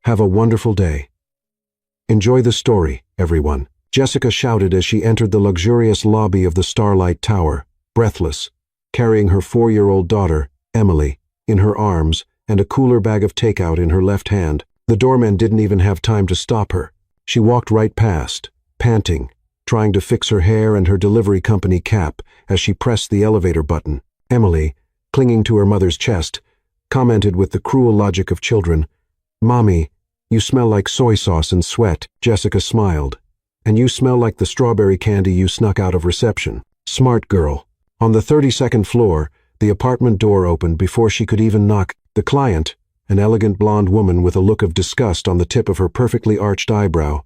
Have a wonderful day. Enjoy the story, everyone. Jessica shouted as she entered the luxurious lobby of the Starlight Tower, breathless, carrying her 4-year-old daughter, Emily, in her arms and a cooler bag of takeout in her left hand. The doorman didn't even have time to stop her. She walked right past, panting, trying to fix her hair and her delivery company cap as she pressed the elevator button. Emily, clinging to her mother's chest, commented with the cruel logic of children, "Mommy, you smell like soy sauce and sweat." Jessica smiled. "And you smell like the strawberry candy you snuck out of reception." Smart girl. On the 32nd floor, the apartment door opened before she could even knock. The client, an elegant blonde woman with a look of disgust on the tip of her perfectly arched eyebrow,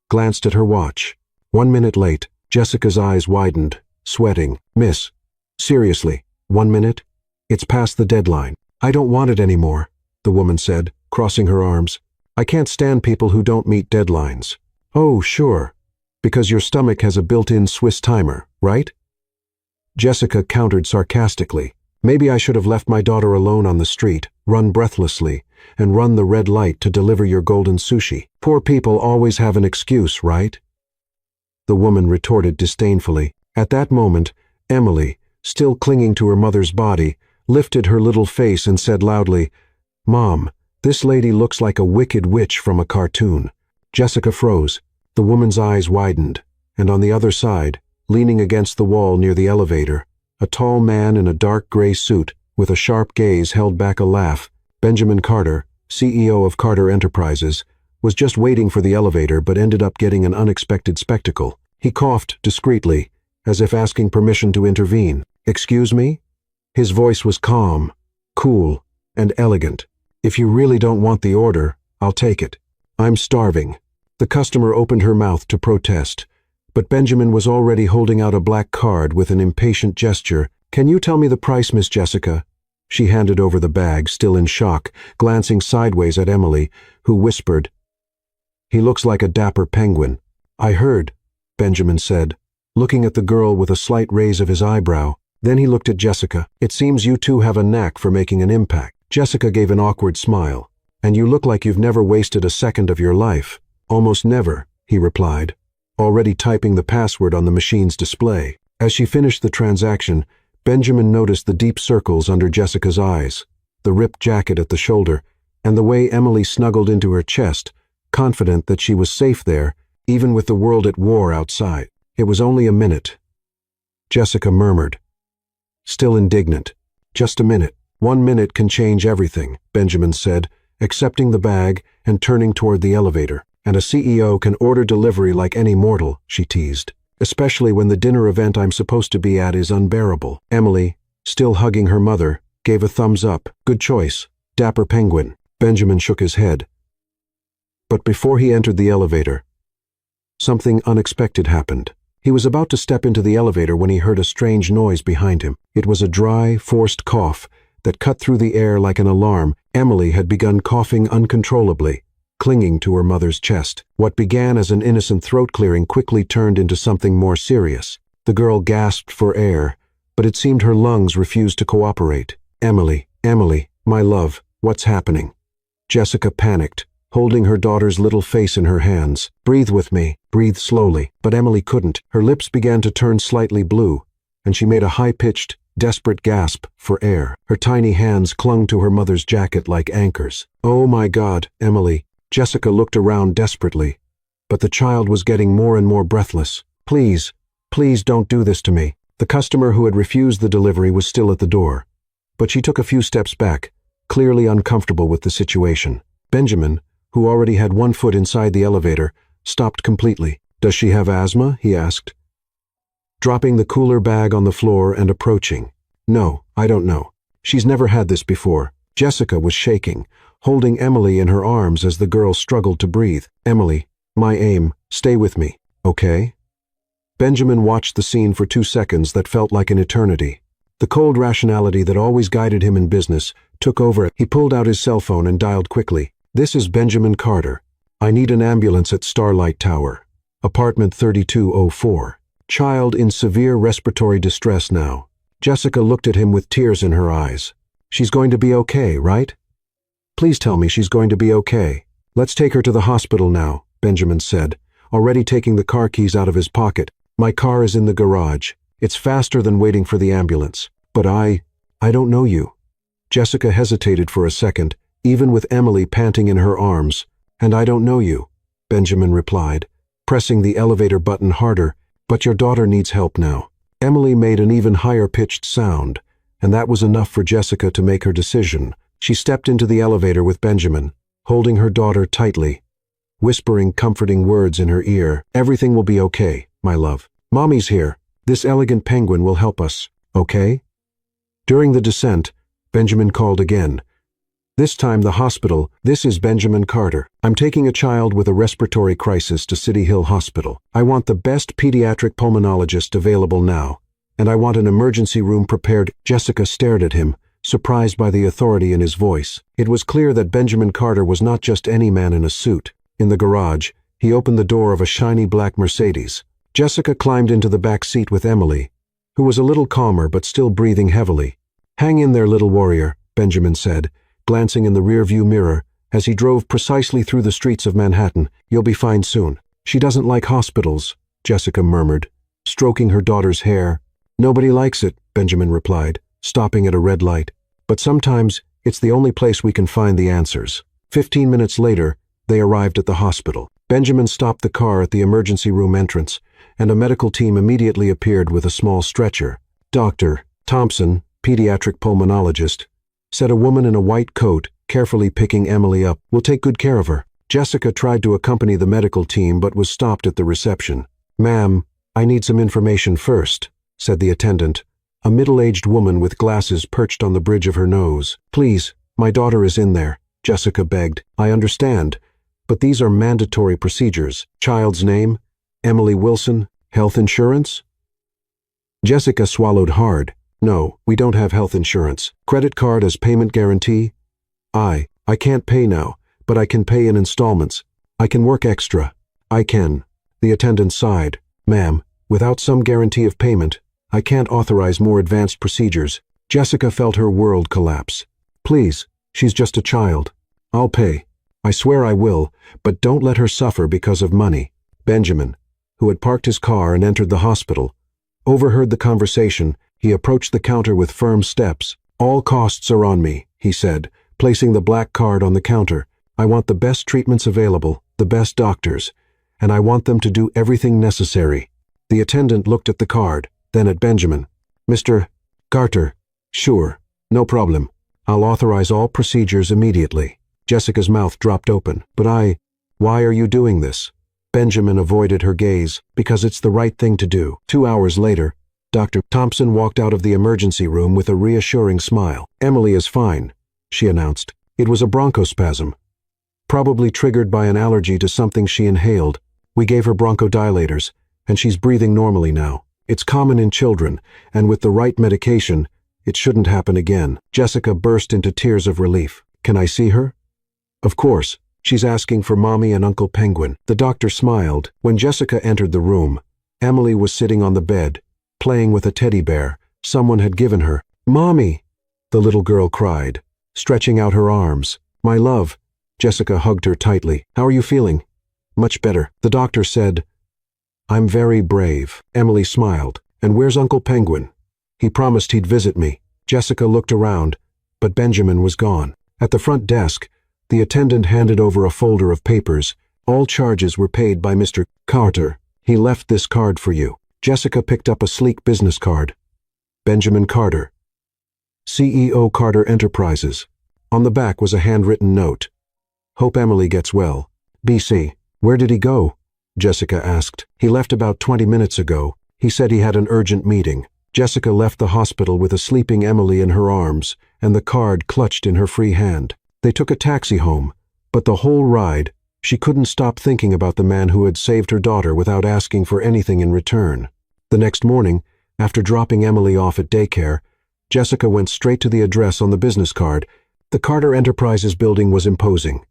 glanced at her watch. 1 minute late. Jessica's eyes widened, sweating. "Miss, seriously, 1 minute? It's past the deadline." "I don't want it anymore," the woman said, crossing her arms. "I can't stand people who don't meet deadlines." "Oh, sure. Because your stomach has a built-in Swiss timer, right?" Jessica countered sarcastically. "Maybe I should have left my daughter alone on the street, run breathlessly, and run the red light to deliver your golden sushi. Poor people always have an excuse, right?" The woman retorted disdainfully. At that moment, Emily, still clinging to her mother's body, lifted her little face and said loudly, "Mom, this lady looks like a wicked witch from a cartoon." Jessica froze. The woman's eyes widened, and on the other side, leaning against the wall near the elevator, a tall man in a dark gray suit with a sharp gaze held back a laugh. Benjamin Carter, CEO of Carter Enterprises, was just waiting for the elevator but ended up getting an unexpected spectacle. He coughed discreetly, as if asking permission to intervene. "Excuse me?" His voice was calm, cool, and elegant. "If you really don't want the order, I'll take it. I'm starving." The customer opened her mouth to protest, but Benjamin was already holding out a black card with an impatient gesture. "Can you tell me the price, Miss Jessica?" She handed over the bag, still in shock, glancing sideways at Emily, who whispered, "He looks like a dapper penguin." "I heard," Benjamin said, looking at the girl with a slight raise of his eyebrow. Then he looked at Jessica. "It seems you two have a knack for making an impact." Jessica gave an awkward smile. "And you look like you've never wasted a second of your life." "Almost never," he replied, already typing the password on the machine's display. As she finished the transaction, Benjamin noticed the deep circles under Jessica's eyes, the ripped jacket at the shoulder, and the way Emily snuggled into her chest, confident that she was safe there, even with the world at war outside. "It was only a minute," Jessica murmured, still indignant. "Just a minute. 1 minute can change everything," Benjamin said, accepting the bag and turning toward the elevator. "And a CEO can order delivery like any mortal," she teased, "especially when the dinner event I'm supposed to be at is unbearable." Emily, still hugging her mother, gave a thumbs up. "Good choice, dapper penguin." Benjamin shook his head. But before he entered the elevator, something unexpected happened. He was about to step into the elevator when he heard a strange noise behind him. It was a dry, forced cough that cut through the air like an alarm. Emily had begun coughing uncontrollably, clinging to her mother's chest. What began as an innocent throat clearing quickly turned into something more serious. The girl gasped for air, but it seemed her lungs refused to cooperate. "Emily, Emily, my love, what's happening?" Jessica panicked, holding her daughter's little face in her hands. "Breathe with me, breathe slowly." But Emily couldn't. Her lips began to turn slightly blue, and she made a high-pitched, desperate gasp for air. Her tiny hands clung to her mother's jacket like anchors. "Oh my God, Emily." Jessica looked around desperately, but the child was getting more and more breathless. "Please, please don't do this to me." The customer who had refused the delivery was still at the door, but she took a few steps back, clearly uncomfortable with the situation. Benjamin, who already had 1 foot inside the elevator, stopped completely. "Does she have asthma?" he asked, dropping the cooler bag on the floor and approaching. "No, I don't know. She's never had this before." Jessica was shaking, holding Emily in her arms as the girl struggled to breathe. "Emily, my aim, stay with me, okay?" Benjamin watched the scene for 2 seconds that felt like an eternity. The cold rationality that always guided him in business took over. He pulled out his cell phone and dialed quickly. "This is Benjamin Carter. I need an ambulance at Starlight Tower. Apartment 3204. Child in severe respiratory distress now." Jessica looked at him with tears in her eyes. "She's going to be okay, right? Please tell me she's going to be okay." Let's take her to the hospital now, Benjamin said, already taking the car keys out of his pocket. My car is in the garage. It's faster than waiting for the ambulance. But I don't know you. Jessica hesitated for a second, even with Emily panting in her arms. And I don't know you, Benjamin replied, pressing the elevator button harder. But your daughter needs help now. Emily made an even higher-pitched sound, and that was enough for Jessica to make her decision. She stepped into the elevator with Benjamin, holding her daughter tightly, whispering comforting words in her ear. Everything will be okay, my love. Mommy's here. This elegant penguin will help us, okay? During the descent, Benjamin called again. This time the hospital. This is Benjamin Carter. I'm taking a child with a respiratory crisis to City Hill Hospital. I want the best pediatric pulmonologist available now, and I want an emergency room prepared. Jessica stared at him, surprised by the authority in his voice. It was clear that Benjamin Carter was not just any man in a suit. In the garage, he opened the door of a shiny black Mercedes. Jessica climbed into the back seat with Emily, who was a little calmer but still breathing heavily. Hang in there, little warrior, Benjamin said, glancing in the rearview mirror as he drove precisely through the streets of Manhattan. You'll be fine soon. She doesn't like hospitals, Jessica murmured, stroking her daughter's hair. Nobody likes it, Benjamin replied, stopping at a red light. But sometimes it's the only place we can find the answers. 15 minutes later, they arrived at the hospital. Benjamin stopped the car at the emergency room entrance, and a medical team immediately appeared with a small stretcher. Dr. Thompson, pediatric pulmonologist, said a woman in a white coat, carefully picking Emily up. We'll take good care of her. Jessica tried to accompany the medical team but was stopped at the reception. Ma'am, I need some information first, said the attendant, a middle-aged woman with glasses perched on the bridge of her nose. Please, my daughter is in there, Jessica begged. I understand, but these are mandatory procedures. Child's name? Emily Wilson. Health insurance? Jessica swallowed hard. No, we don't have health insurance. Credit card as payment guarantee? I can't pay now, but I can pay in installments. I can work extra. I can. The attendant sighed. Ma'am, without some guarantee of payment, I can't authorize more advanced procedures. Jessica felt her world collapse. Please, she's just a child. I'll pay. I swear I will, but don't let her suffer because of money. Benjamin, who had parked his car and entered the hospital, overheard the conversation. He approached the counter with firm steps. All costs are on me, he said, placing the black card on the counter. I want the best treatments available, the best doctors, and I want them to do everything necessary. The attendant looked at the card, then at Benjamin. Mr. Carter, sure, no problem. I'll authorize all procedures immediately. Jessica's mouth dropped open. But why are you doing this? Benjamin avoided her gaze. Because it's the right thing to do. 2 hours later, Dr. Thompson walked out of the emergency room with a reassuring smile. Emily is fine, she announced. It was a bronchospasm, probably triggered by an allergy to something she inhaled. We gave her bronchodilators, and she's breathing normally now. It's common in children, and with the right medication, it shouldn't happen again. Jessica burst into tears of relief. Can I see her? Of course. She's asking for Mommy and Uncle Penguin. The doctor smiled. When Jessica entered the room, Emily was sitting on the bed, playing with a teddy bear someone had given her. Mommy, the little girl cried, stretching out her arms. My love. Jessica hugged her tightly. How are you feeling? Much better. The doctor said, I'm very brave. Emily smiled. And where's Uncle Penguin? He promised he'd visit me. Jessica looked around, but Benjamin was gone. At the front desk, the attendant handed over a folder of papers. All charges were paid by Mr. Carter. He left this card for you. Jessica picked up a sleek business card. Benjamin Carter, CEO Carter Enterprises. On the back was a handwritten note. Hope Emily gets well. BC. Where did he go? Jessica asked. He left about 20 minutes ago. He said he had an urgent meeting. Jessica left the hospital with a sleeping Emily in her arms and the card clutched in her free hand. They took a taxi home, but the whole ride, she couldn't stop thinking about the man who had saved her daughter without asking for anything in return. The next morning, after dropping Emily off at daycare, Jessica went straight to the address on the business card. The Carter Enterprises building was imposing.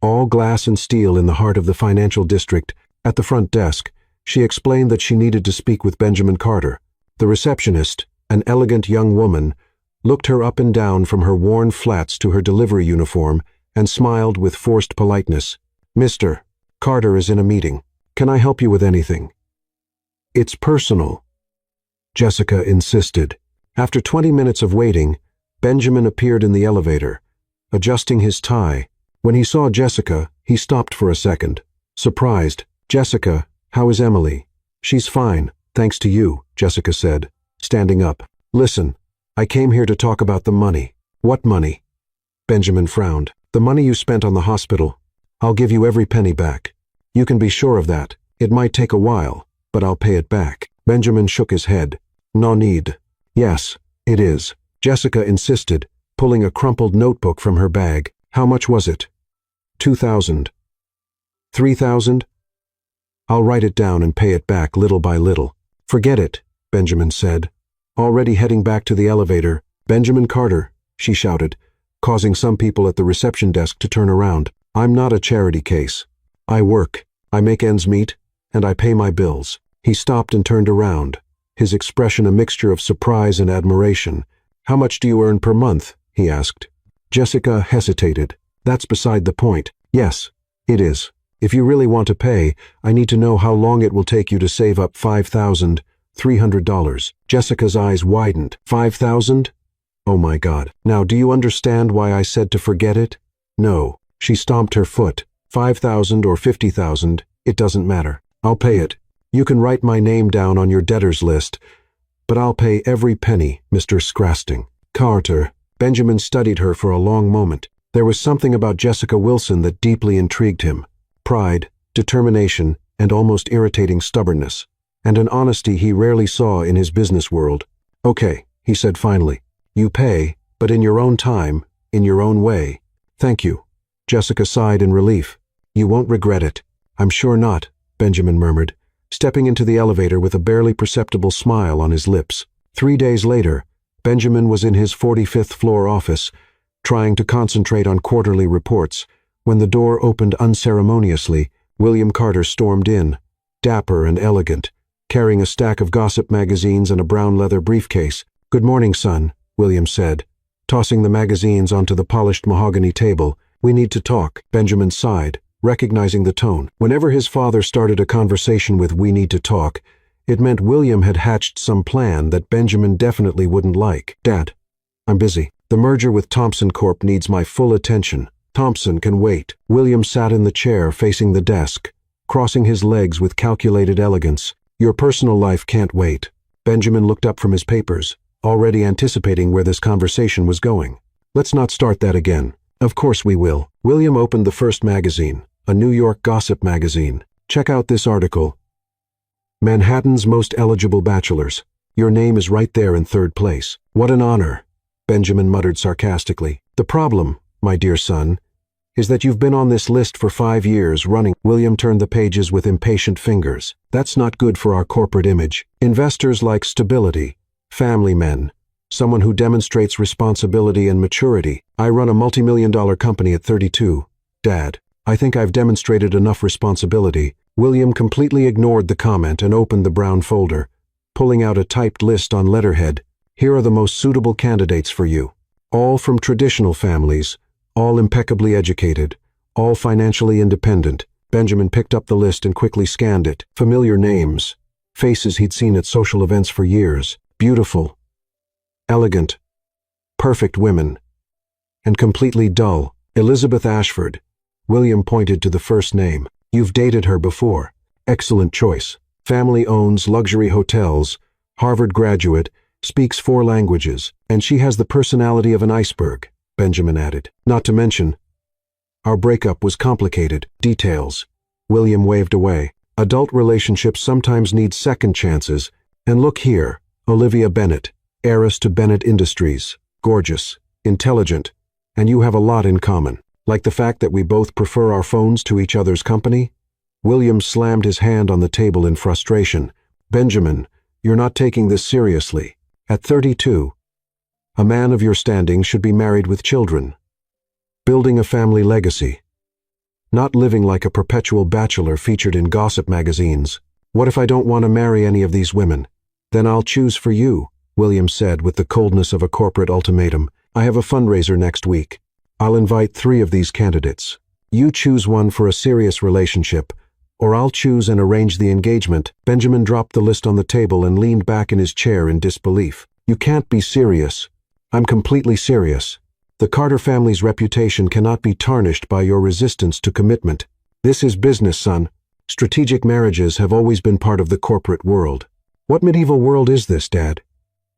All glass and steel in the heart of the financial district. At the front desk, she explained that she needed to speak with Benjamin Carter. The receptionist, an elegant young woman, looked her up and down from her worn flats to her delivery uniform and smiled with forced politeness. "Mr. Carter is in a meeting. Can I help you with anything?" "It's personal," Jessica insisted. After 20 minutes of waiting, Benjamin appeared in the elevator, adjusting his tie. When he saw Jessica, he stopped for a second. Surprised. "Jessica, how is Emily?" "She's fine, thanks to you," Jessica said, standing up. "Listen, I came here to talk about the money." "What money?" Benjamin frowned. "The money you spent on the hospital. I'll give you every penny back. You can be sure of that. It might take a while, but I'll pay it back." Benjamin shook his head. "No need." "Yes, it is," Jessica insisted, pulling a crumpled notebook from her bag. "How much was it?" 2,000. 3,000? "I'll write it down and pay it back little by little." "Forget it," Benjamin said. Already heading back to the elevator, "Benjamin Carter," she shouted, causing some people at the reception desk to turn around. "I'm not a charity case. I work, I make ends meet, and I pay my bills." He stopped and turned around, his expression a mixture of surprise and admiration. "How much do you earn per month?" he asked. Jessica hesitated. "That's beside the point." "Yes, it is. If you really want to pay, I need to know how long it will take you to save up $5,300. Jessica's eyes widened. "5,000? Oh my God. Now, do you understand why I said to forget it?" "No." She stomped her foot. 5,000 or 50,000, it doesn't matter. I'll pay it. You can write my name down on your debtors list, but I'll pay every penny, Mr. Scrasting. Carter. Benjamin studied her for a long moment. There was something about Jessica Wilson that deeply intrigued him. Pride, determination, and almost irritating stubbornness, and an honesty he rarely saw in his business world. "Okay," he said finally. "You pay, but in your own time, in your own way." "Thank you." Jessica sighed in relief. "You won't regret it." "I'm sure not," Benjamin murmured, stepping into the elevator with a barely perceptible smile on his lips. 3 days later, Benjamin was in his 45th floor office, trying to concentrate on quarterly reports, when the door opened unceremoniously. William Carter stormed in, dapper and elegant, carrying a stack of gossip magazines and a brown leather briefcase. "Good morning, son," William said, tossing the magazines onto the polished mahogany table. "We need to talk." Benjamin sighed, recognizing the tone. Whenever his father started a conversation with "we need to talk," it meant William had hatched some plan that Benjamin definitely wouldn't like. "Dad, I'm busy. The merger with Thompson Corp needs my full attention. Thompson can wait." William sat in the chair facing the desk, crossing his legs with calculated elegance. "Your personal life can't wait." Benjamin looked up from his papers, already anticipating where this conversation was going. "Let's not start that again." "Of course we will." William opened the first magazine, a New York gossip magazine. "Check out this article. Manhattan's most eligible bachelors. Your name is right there in third place." "What an honor," Benjamin muttered sarcastically. "The problem, my dear son, is that you've been on this list for 5 years running." William turned the pages with impatient fingers. "That's not good for our corporate image. Investors like stability, family men, someone who demonstrates responsibility and maturity. I run a multi-million-dollar company at 32. Dad, I think I've demonstrated enough responsibility." William completely ignored the comment and opened the brown folder, pulling out a typed list on letterhead. "Here are the most suitable candidates for you. All from traditional families, all impeccably educated, all financially independent." Benjamin picked up the list and quickly scanned it. Familiar names, faces he'd seen at social events for years. Beautiful, elegant, perfect women, and completely dull. Elizabeth Ashford. William pointed to the first name. "You've dated her before. Excellent choice. Family owns luxury hotels, Harvard graduate, speaks 4 languages, and she has the personality of an iceberg," Benjamin added. "Not to mention, our breakup was complicated." Details. William waved away. "Adult relationships sometimes need second chances, and look here, Olivia Bennett, heiress to Bennett Industries, gorgeous, intelligent, and you have a lot in common. Like the fact that we both prefer our phones to each other's company?" William slammed his hand on the table in frustration. "Benjamin, you're not taking this seriously. At 32, a man of your standing should be married with children, building a family legacy, not living like a perpetual bachelor featured in gossip magazines. What if I don't want to marry any of these women? Then I'll choose for you," William said with the coldness of a corporate ultimatum. "I have a fundraiser next week. I'll invite 3 of these candidates. You choose one for a serious relationship, or I'll choose and arrange the engagement." Benjamin dropped the list on the table and leaned back in his chair in disbelief. "You can't be serious." "I'm completely serious. The Carter family's reputation cannot be tarnished by your resistance to commitment. This is business, son. Strategic marriages have always been part of the corporate world." "What medieval world is this, Dad?"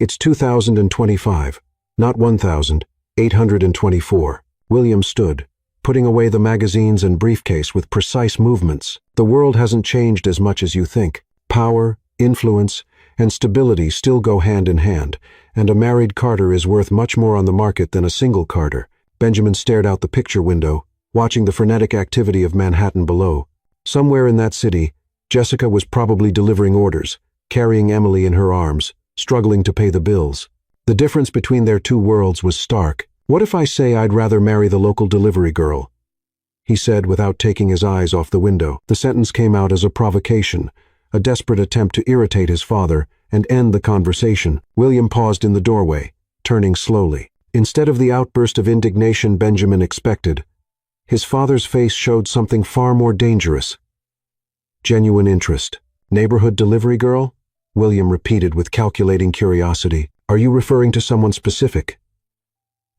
"It's 2025, not 1824. William stood, putting away the magazines and briefcase with precise movements. "The world hasn't changed as much as you think. Power, influence, and stability still go hand in hand, and a married Carter is worth much more on the market than a single Carter." Benjamin stared out the picture window, watching the frenetic activity of Manhattan below. Somewhere in that city, Jessica was probably delivering orders, carrying Emily in her arms, struggling to pay the bills. The difference between their 2 worlds was stark. "What if I say I'd rather marry the local delivery girl?" he said without taking his eyes off the window. The sentence came out as a provocation, a desperate attempt to irritate his father and end the conversation. William paused in the doorway, turning slowly. Instead of the outburst of indignation Benjamin expected, his father's face showed something far more dangerous. Genuine interest. "Neighborhood delivery girl?" William repeated with calculating curiosity. "Are you referring to someone specific?"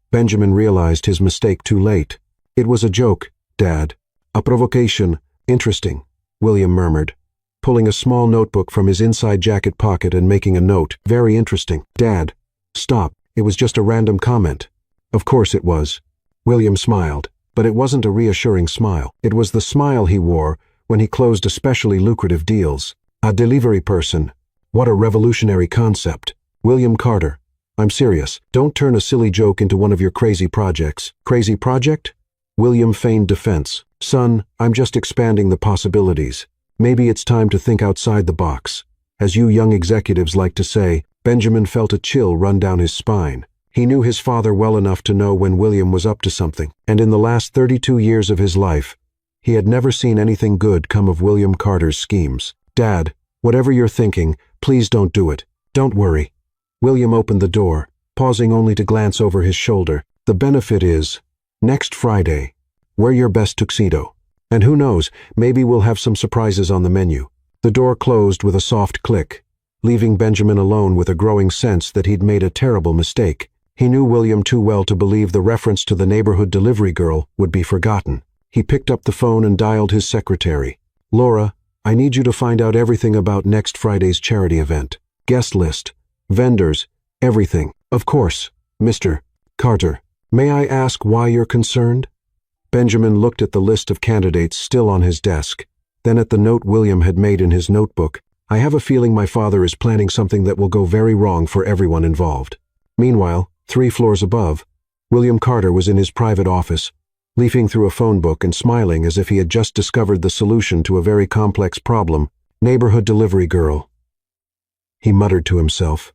Benjamin realized his mistake too late. "It was a joke, Dad. A provocation. Interesting," William murmured, pulling a small notebook from his inside jacket pocket and making a note. "Very interesting." "Dad, stop. It was just a random comment." "Of course it was." William smiled, but it wasn't a reassuring smile. It was the smile he wore when he closed especially lucrative deals. "A delivery person. What a revolutionary concept. William Carter. I'm serious. Don't turn a silly joke into one of your crazy projects." "Crazy project?" William feigned defense. "Son, I'm just expanding the possibilities. Maybe it's time to think outside the box. As you young executives like to say." Benjamin felt a chill run down his spine. He knew his father well enough to know when William was up to something, and in the last 32 years of his life, he had never seen anything good come of William Carter's schemes. "Dad, whatever you're thinking, please don't do it. Don't worry." William opened the door, pausing only to glance over his shoulder. "The benefit is, next Friday, wear your best tuxedo. And who knows, maybe we'll have some surprises on the menu." The door closed with a soft click, leaving Benjamin alone with a growing sense that he'd made a terrible mistake. He knew William too well to believe the reference to the neighborhood delivery girl would be forgotten. He picked up the phone and dialed his secretary. "Laura, I need you to find out everything about next Friday's charity event. Guest list, vendors, everything." "Of course, Mr. Carter. May I ask why you're concerned?" Benjamin looked at the list of candidates still on his desk, then at the note William had made in his notebook. "I have a feeling my father is planning something that will go very wrong for everyone involved." Meanwhile, 3 floors above, William Carter was in his private office, leafing through a phone book and smiling as if he had just discovered the solution to a very complex problem. "Neighborhood delivery girl," he muttered to himself.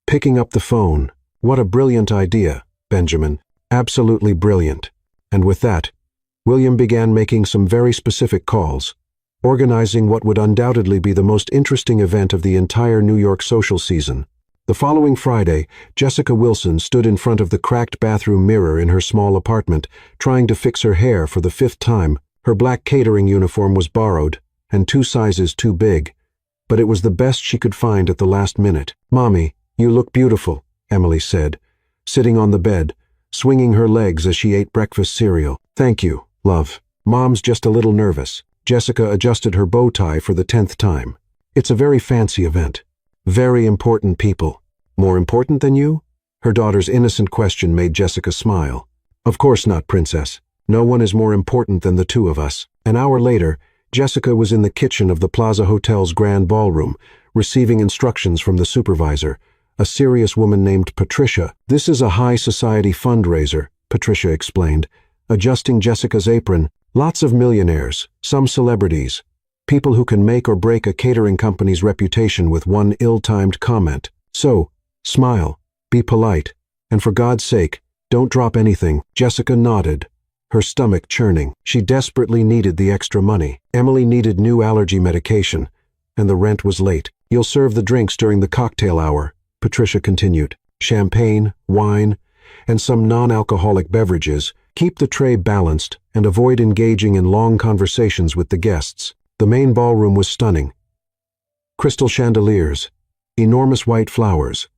Picking up the phone. "What a brilliant idea, Benjamin. Absolutely brilliant." And with that, William began making some very specific calls, organizing what would undoubtedly be the most interesting event of the entire New York social season. The following Friday, Jessica Wilson stood in front of the cracked bathroom mirror in her small apartment, trying to fix her hair for the 5th time. Her black catering uniform was borrowed, and 2 sizes too big, but it was the best she could find at the last minute. "Mommy, you look beautiful," Emily said, sitting on the bed, swinging her legs as she ate breakfast cereal. "Thank you, love. Mom's just a little nervous." Jessica adjusted her bow tie for the 10th time. "It's a very fancy event. Very important people." "More important than you?" Her daughter's innocent question made Jessica smile. "Of course not, Princess. No one is more important than the 2 of us." An hour later, Jessica was in the kitchen of the Plaza Hotel's grand ballroom, receiving instructions from the supervisor, a serious woman named Patricia. "This is a high society fundraiser," Patricia explained, adjusting Jessica's apron. "Lots of millionaires, some celebrities, people who can make or break a catering company's reputation with one ill-timed comment. So, smile, be polite, and for God's sake, don't drop anything." Jessica nodded, her stomach churning. She desperately needed the extra money. Emily needed new allergy medication, and the rent was late. "You'll serve the drinks during the cocktail hour," Patricia continued. "Champagne, wine, and some non-alcoholic beverages. Keep the tray balanced and avoid engaging in long conversations with the guests. The main ballroom was stunning. Crystal chandeliers, enormous white flowers,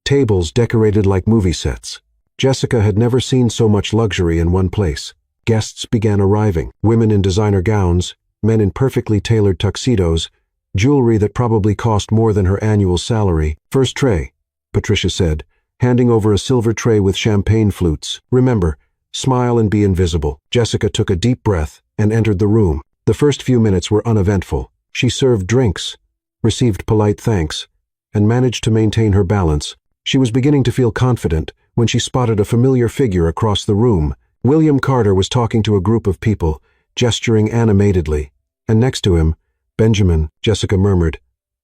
tables decorated like movie sets. Jessica had never seen so much luxury in one place. Guests began arriving, women in designer gowns, men in perfectly tailored tuxedos, jewelry that probably cost more than her annual salary. "First tray," Patricia said, handing over a silver tray with champagne flutes. "Remember, smile and be invisible." Jessica took a deep breath and entered the room. The first few minutes were uneventful. She served drinks, received polite thanks, and managed to maintain her balance. She was beginning to feel confident when she spotted a familiar figure across the room. William Carter was talking to a group of people, gesturing animatedly, and next to him, "Benjamin," Jessica murmured.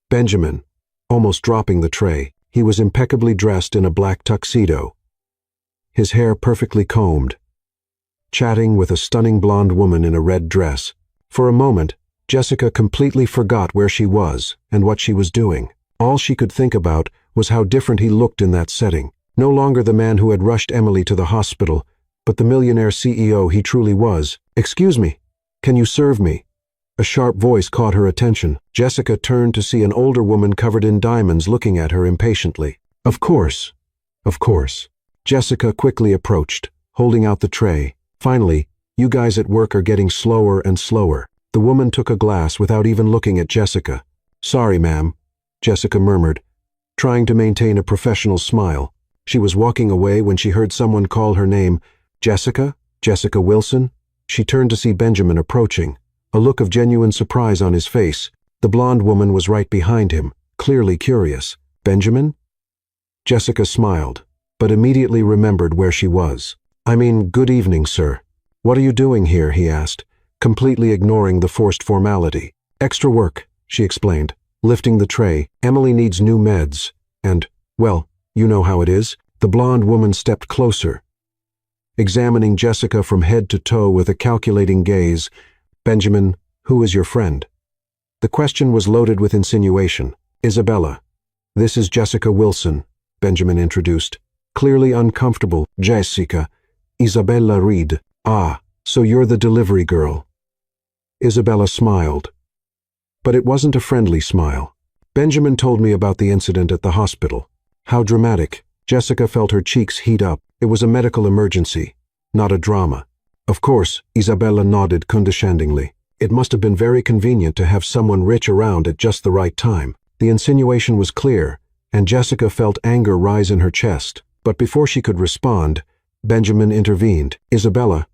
"Benjamin," almost dropping the tray. He was impeccably dressed in a black tuxedo, his hair perfectly combed, chatting with a stunning blonde woman in a red dress. For a moment, Jessica completely forgot where she was and what she was doing. All she could think about was how different he looked in that setting. No longer the man who had rushed Emily to the hospital, but the millionaire CEO he truly was. "Excuse me, can you serve me?" A sharp voice caught her attention. Jessica turned to see an older woman covered in diamonds looking at her impatiently. Of course. Of course." Jessica quickly approached, holding out the tray. "Finally, you guys at work are getting slower and slower." The woman took a glass without even looking at Jessica. "Sorry, ma'am," Jessica murmured, trying to maintain a professional smile. She was walking away when she heard someone call her name. "Jessica? Jessica Wilson?" She turned to see Benjamin approaching, a look of genuine surprise on his face. The blonde woman was right behind him, clearly curious. "Benjamin?" Jessica smiled, but immediately remembered where she was. "I mean, good evening, sir. What are you doing here?" he asked, completely ignoring the forced formality. "Extra work," she explained, lifting the tray. "Emily needs new meds, and, well, you know how it is." The blonde woman stepped closer, examining Jessica from head to toe with a calculating gaze. "Benjamin, who is your friend?" The question was loaded with insinuation. "Isabella. This is Jessica Wilson," Benjamin introduced, clearly uncomfortable. "Jessica. Isabella Reed." "Ah, so you're the delivery girl." Isabella smiled. But it wasn't a friendly smile. "Benjamin told me about the incident at the hospital." "How dramatic." Jessica felt her cheeks heat up. It was a medical emergency, not a drama. Of course, Isabella nodded condescendingly. It must have been very convenient to have someone rich around at just the right time. The insinuation was clear, and Jessica felt anger rise in her chest. But before she could respond, Benjamin intervened. "Isabella,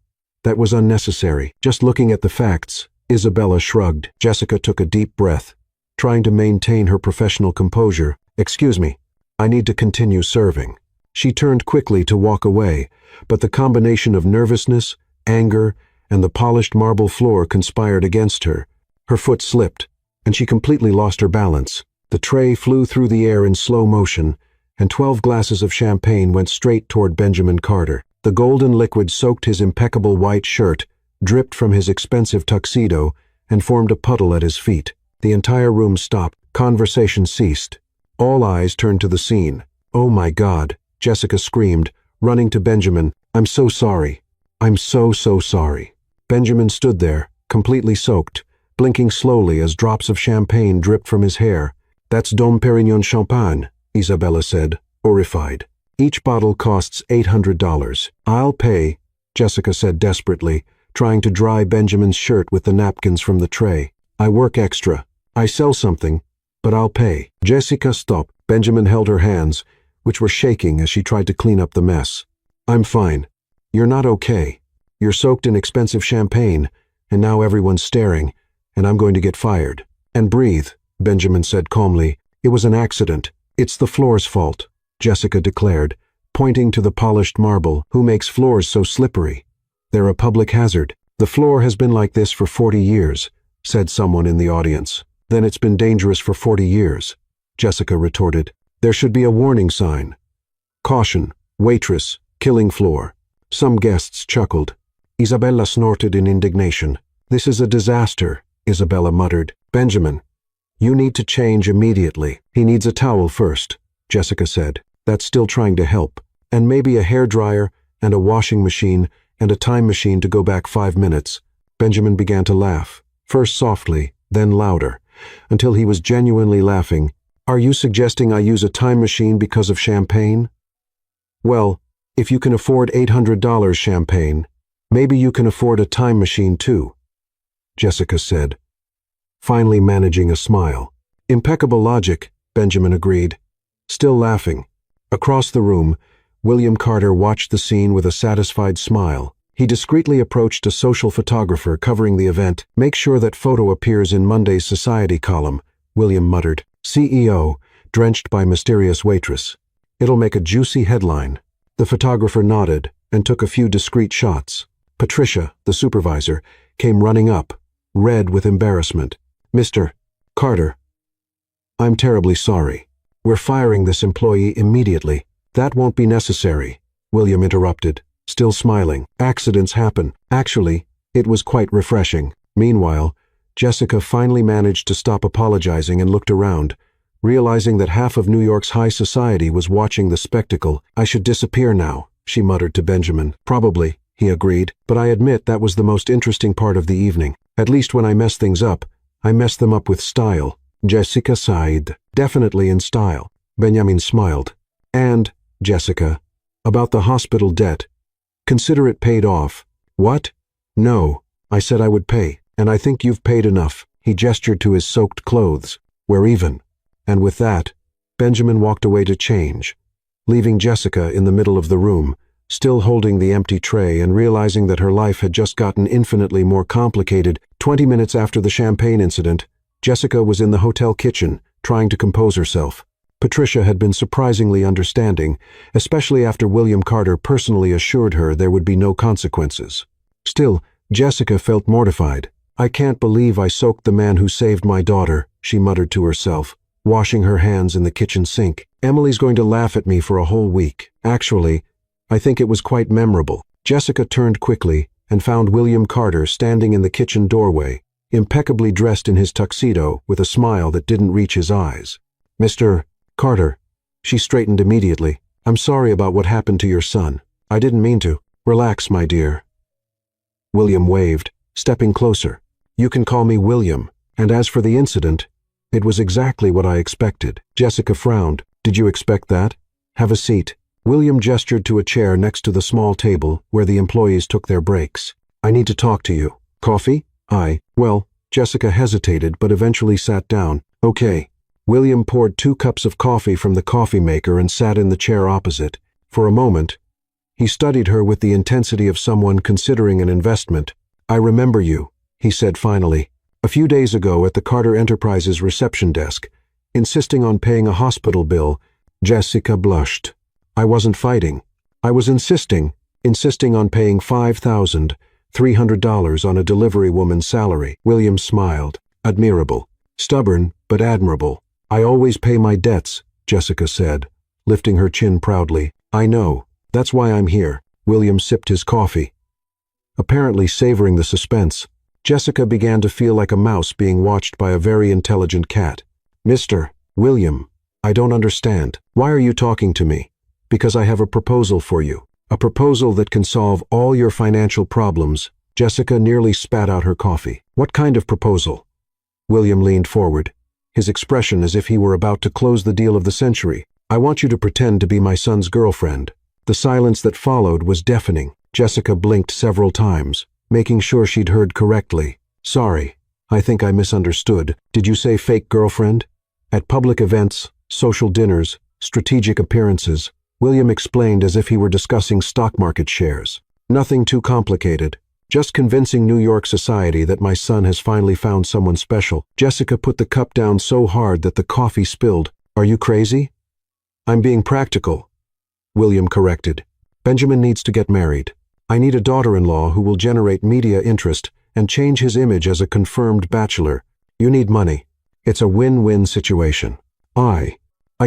that was unnecessary." Just looking at the facts, Isabella shrugged. Jessica took a deep breath, trying to maintain her professional composure. "Excuse me, I need to continue serving." She turned quickly to walk away, but the combination of nervousness, anger, and the polished marble floor conspired against her. Her foot slipped, and she completely lost her balance. The tray flew through the air in slow motion, and 12 glasses of champagne went straight toward Benjamin Carter. The golden liquid soaked his impeccable white shirt, dripped from his expensive tuxedo, and formed a puddle at his feet. The entire room stopped. Conversation ceased. All eyes turned to the scene. "Oh my God," Jessica screamed, running to Benjamin. "I'm so sorry. I'm so sorry." Benjamin stood there, completely soaked, blinking slowly as drops of champagne dripped from his hair. "That's Dom Perignon champagne," Isabella said, horrified. "Each bottle costs $800. "I'll pay," Jessica said desperately, trying to dry Benjamin's shirt with the napkins from the tray. "I work extra. I sell something, but I'll pay." Jessica stopped. Benjamin held her hands, which were shaking as she tried to clean up the mess. "I'm fine. You're not okay. You're soaked in expensive champagne, and now everyone's staring, and I'm going to get fired." "And breathe," Benjamin said calmly. "It was an accident. It's the floor's fault," Jessica declared, pointing to the polished marble. "Who makes floors so slippery? They're a public hazard." "The floor has been like this for 40 years, said someone in the audience. "Then it's been dangerous for 40 years, Jessica retorted. "There should be a warning sign. Caution, waitress, killing floor." Some guests chuckled. Isabella snorted in indignation. "This is a disaster," Isabella muttered. "Benjamin, you need to change immediately." "He needs a towel first," Jessica said. "That's still trying to help." And maybe a hairdryer, and a washing machine, and a time machine to go back 5 minutes. Benjamin began to laugh, first softly, then louder, until he was genuinely laughing. Are you suggesting I use a time machine because of champagne? Well, if you can afford $800 champagne, maybe you can afford a time machine too, Jessica said, finally managing a smile. Impeccable logic, Benjamin agreed, still laughing. Across the room, William Carter watched the scene with a satisfied smile. He discreetly approached a social photographer covering the event. Make sure that photo appears in Monday's Society column, William muttered. CEO, drenched by mysterious waitress. It'll make a juicy headline. The photographer nodded and took a few discreet shots. Patricia, the supervisor, came running up, red with embarrassment. Mr. Carter, I'm terribly sorry. We're firing this employee immediately. That won't be necessary, William interrupted, still smiling. Accidents happen. Actually, it was quite refreshing. Meanwhile, Jessica finally managed to stop apologizing and looked around, realizing that half of New York's high society was watching the spectacle. I should disappear now, she muttered to Benjamin. Probably, he agreed, but I admit that was the most interesting part of the evening. At least when I mess things up, I mess them up with style. Jessica sighed. Definitely in style. Benjamin smiled. And, Jessica, about the hospital debt. Consider it paid off. What? No, I said I would pay. And I think you've paid enough. He gestured to his soaked clothes. We're even. And with that, Benjamin walked away to change, leaving Jessica in the middle of the room, still holding the empty tray and realizing that her life had just gotten infinitely more complicated. 20 minutes after the champagne incident, Jessica was in the hotel kitchen, trying to compose herself. Patricia had been surprisingly understanding, especially after William Carter personally assured her there would be no consequences. Still, Jessica felt mortified. I can't believe I soaked the man who saved my daughter, she muttered to herself, washing her hands in the kitchen sink. Emily's going to laugh at me for a whole week. Actually, I think it was quite memorable. Jessica turned quickly and found William Carter standing in the kitchen doorway, impeccably dressed in his tuxedo with a smile that didn't reach his eyes. Mr. Carter, she straightened immediately. I'm sorry about what happened to your son. I didn't mean to. Relax, my dear. William waved, stepping closer. You can call me William, and as for the incident, it was exactly what I expected. Jessica frowned. Did you expect that? Have a seat. William gestured to a chair next to the small table where the employees took their breaks. I need to talk to you. Coffee? Well, Jessica hesitated but eventually sat down. Okay. William poured 2 cups of coffee from the coffee maker and sat in the chair opposite. For a moment, he studied her with the intensity of someone considering an investment. I remember you, he said finally. A few days ago at the Carter Enterprises reception desk, insisting on paying a hospital bill. Jessica blushed. I wasn't fighting. I was insisting on paying $5,300 on a delivery woman's salary. William smiled. Admirable. Stubborn, but admirable. I always pay my debts, Jessica said, lifting her chin proudly. I know. That's why I'm here. William sipped his coffee, apparently savoring the suspense. Jessica began to feel like a mouse being watched by a very intelligent cat. Mr. William, I don't understand. Why are you talking to me? Because I have a proposal for you. A proposal that can solve all your financial problems. Jessica nearly spat out her coffee. What kind of proposal? William leaned forward, his expression as if he were about to close the deal of the century. I want you to pretend to be my son's girlfriend. The silence that followed was deafening. Jessica blinked several times, making sure she'd heard correctly. Sorry, I think I misunderstood. Did you say fake girlfriend? At public events, social dinners, strategic appearances, William explained as if he were discussing stock market shares. Nothing too complicated. Just convincing New York society that my son has finally found someone special. Jessica put the cup down so hard that the coffee spilled. Are you crazy? I'm being practical, William corrected. Benjamin needs to get married. I need a daughter-in-law who will generate media interest and change his image as a confirmed bachelor. You need money. It's a win-win situation. I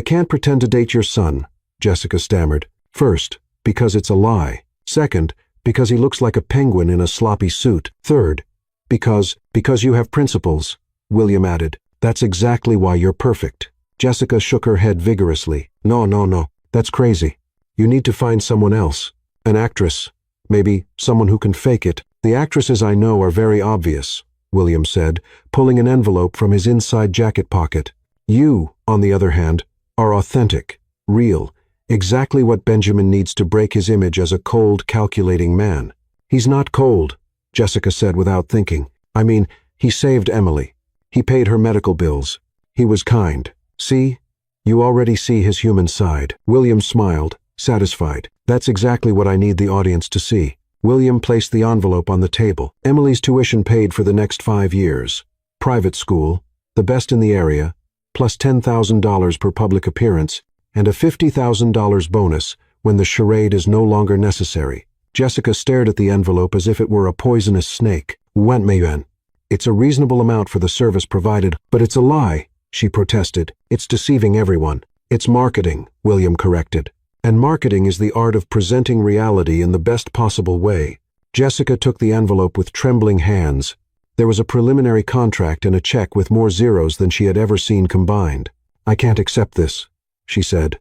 can't pretend to date your son, Jessica stammered. First, because it's a lie. Second, because he looks like a penguin in a sloppy suit. Third, because you have principles, William added. That's exactly why you're perfect. Jessica shook her head vigorously. No, that's crazy. You need to find someone else. An actress. Maybe someone who can fake it. The actresses I know are very obvious, William said, pulling an envelope from his inside jacket pocket. You, on the other hand, are authentic, real, exactly what Benjamin needs to break his image as a cold, calculating man. He's not cold, Jessica said without thinking. I mean, he saved Emily. He paid her medical bills. He was kind. See? You already see his human side. William smiled, satisfied. That's exactly what I need the audience to see. William placed the envelope on the table. Emily's tuition paid for the next 5 years. Private school, the best in the area, plus $10,000 per public appearance, and a $50,000 bonus when the charade is no longer necessary. Jessica stared at the envelope as if it were a poisonous snake. Went Mayben. It's a reasonable amount for the service provided, but it's a lie, she protested. It's deceiving everyone. It's marketing, William corrected. And marketing is the art of presenting reality in the best possible way. Jessica took the envelope with trembling hands. There was a preliminary contract and a check with more zeros than she had ever seen combined. I can't accept this, she said.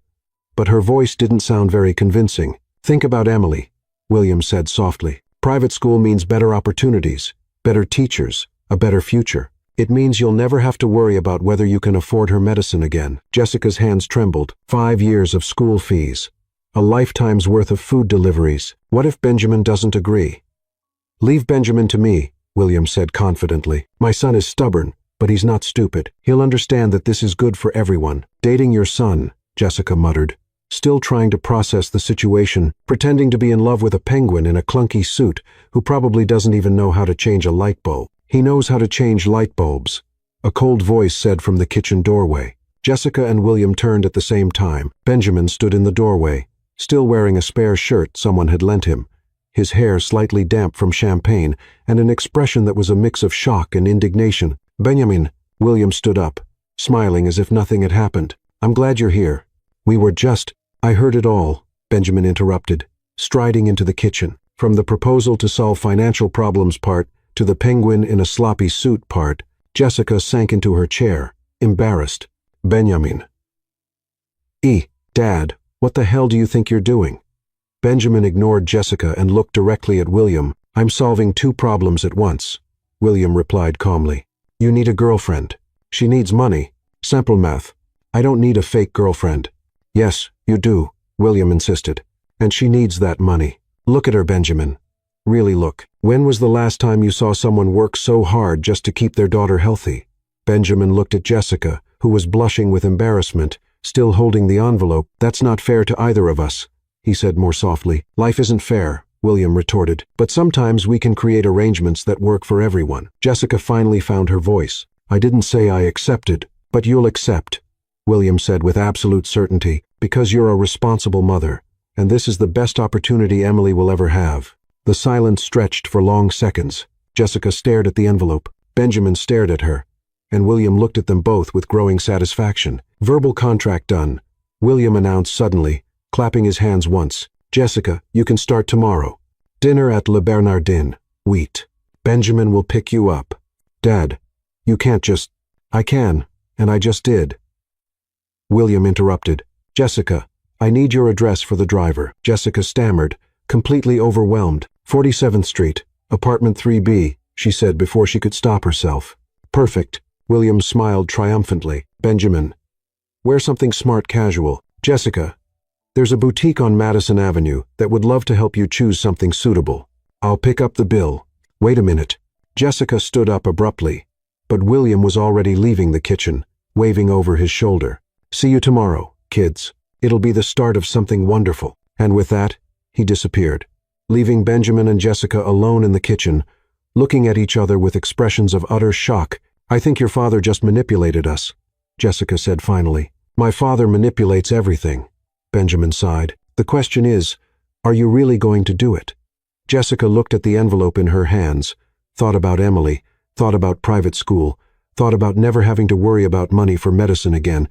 But her voice didn't sound very convincing. Think about Emily, William said softly. Private school means better opportunities, better teachers, a better future. It means you'll never have to worry about whether you can afford her medicine again. Jessica's hands trembled. 5 years of school fees. A lifetime's worth of food deliveries. What if Benjamin doesn't agree? Leave Benjamin to me, William said confidently. My son is stubborn, but he's not stupid. He'll understand that this is good for everyone. Dating your son, Jessica muttered, still trying to process the situation, pretending to be in love with a penguin in a clunky suit who probably doesn't even know how to change a light bulb. He knows how to change light bulbs, a cold voice said from the kitchen doorway. Jessica and William turned at the same time. Benjamin stood in the doorway, still wearing a spare shirt someone had lent him, his hair slightly damp from champagne, and an expression that was a mix of shock and indignation. Benjamin, William stood up, smiling as if nothing had happened. I'm glad you're here. We were just— I heard it all, Benjamin interrupted, striding into the kitchen. From the proposal to solve financial problems part to the penguin in a sloppy suit part, Jessica sank into her chair, embarrassed. Benjamin. Dad, what the hell do you think you're doing? Benjamin ignored Jessica and looked directly at William. I'm solving 2 problems at once, William replied calmly. You need a girlfriend. She needs money. Simple math. I don't need a fake girlfriend. Yes, you do, William insisted. And she needs that money. Look at her, Benjamin. Really look. When was the last time you saw someone work so hard just to keep their daughter healthy? Benjamin looked at Jessica, who was blushing with embarrassment, still holding the envelope. That's not fair to either of us, he said more softly. Life isn't fair, William retorted, but sometimes we can create arrangements that work for everyone. Jessica finally found her voice. I didn't say I accepted, but you'll accept, William said with absolute certainty, because you're a responsible mother, and this is the best opportunity Emily will ever have. The silence stretched for long seconds. Jessica stared at the envelope. Benjamin stared at her, and William looked at them both with growing satisfaction. Verbal contract done, William announced suddenly, clapping his hands once. Jessica, you can start tomorrow. Dinner at Le Bernardin. Wheat. Benjamin will pick you up. Dad, you can't just— I can, and I just did. William interrupted. Jessica, I need your address for the driver. Jessica stammered, completely overwhelmed. 47th Street, apartment 3B, she said before she could stop herself. Perfect. William smiled triumphantly. Benjamin, wear something smart casual. Jessica, there's a boutique on Madison Avenue that would love to help you choose something suitable. I'll pick up the bill. Wait a minute. Jessica stood up abruptly, but William was already leaving the kitchen, waving over his shoulder. See you tomorrow, kids. It'll be the start of something wonderful. And with that, he disappeared, leaving Benjamin and Jessica alone in the kitchen, looking at each other with expressions of utter shock. I think your father just manipulated us, Jessica said finally. My father manipulates everything, Benjamin sighed. The question is, are you really going to do it? Jessica looked at the envelope in her hands, thought about Emily, thought about private school, thought about never having to worry about money for medicine again.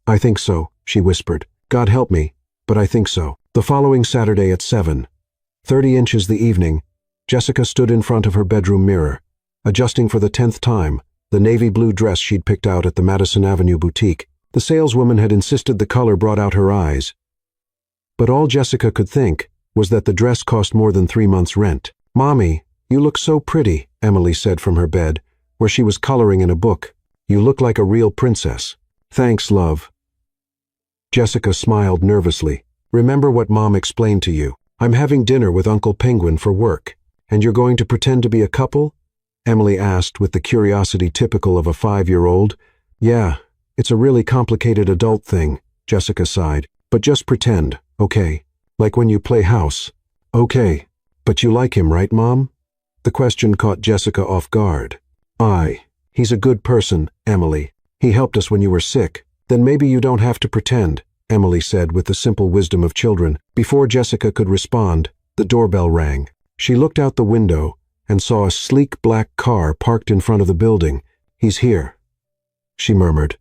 I think so, she whispered. God help me, but I think so. The following Saturday at 7:30 the evening, Jessica stood in front of her bedroom mirror, adjusting for the 10th time the navy blue dress she'd picked out at the Madison Avenue boutique. The saleswoman had insisted the color brought out her eyes. But all Jessica could think was that the dress cost more than 3 months' rent. "Mommy, you look so pretty," Emily said from her bed, where she was coloring in a book. "You look like a real princess." "Thanks, love." Jessica smiled nervously. "Remember what Mom explained to you. I'm having dinner with Uncle Penguin for work, and you're going to pretend to be a couple?" Emily asked with the curiosity typical of a 5-year-old. "Yeah, it's a really complicated adult thing," Jessica sighed. "But just pretend, okay? Like when you play house." "Okay. But you like him, right, Mom?" The question caught Jessica off guard. "Aye. He's a good person, Emily. He helped us when you were sick." "Then maybe you don't have to pretend," Emily said with the simple wisdom of children. Before Jessica could respond, the doorbell rang. She looked out the window and saw a sleek black car parked in front of the building. "He's here," she murmured,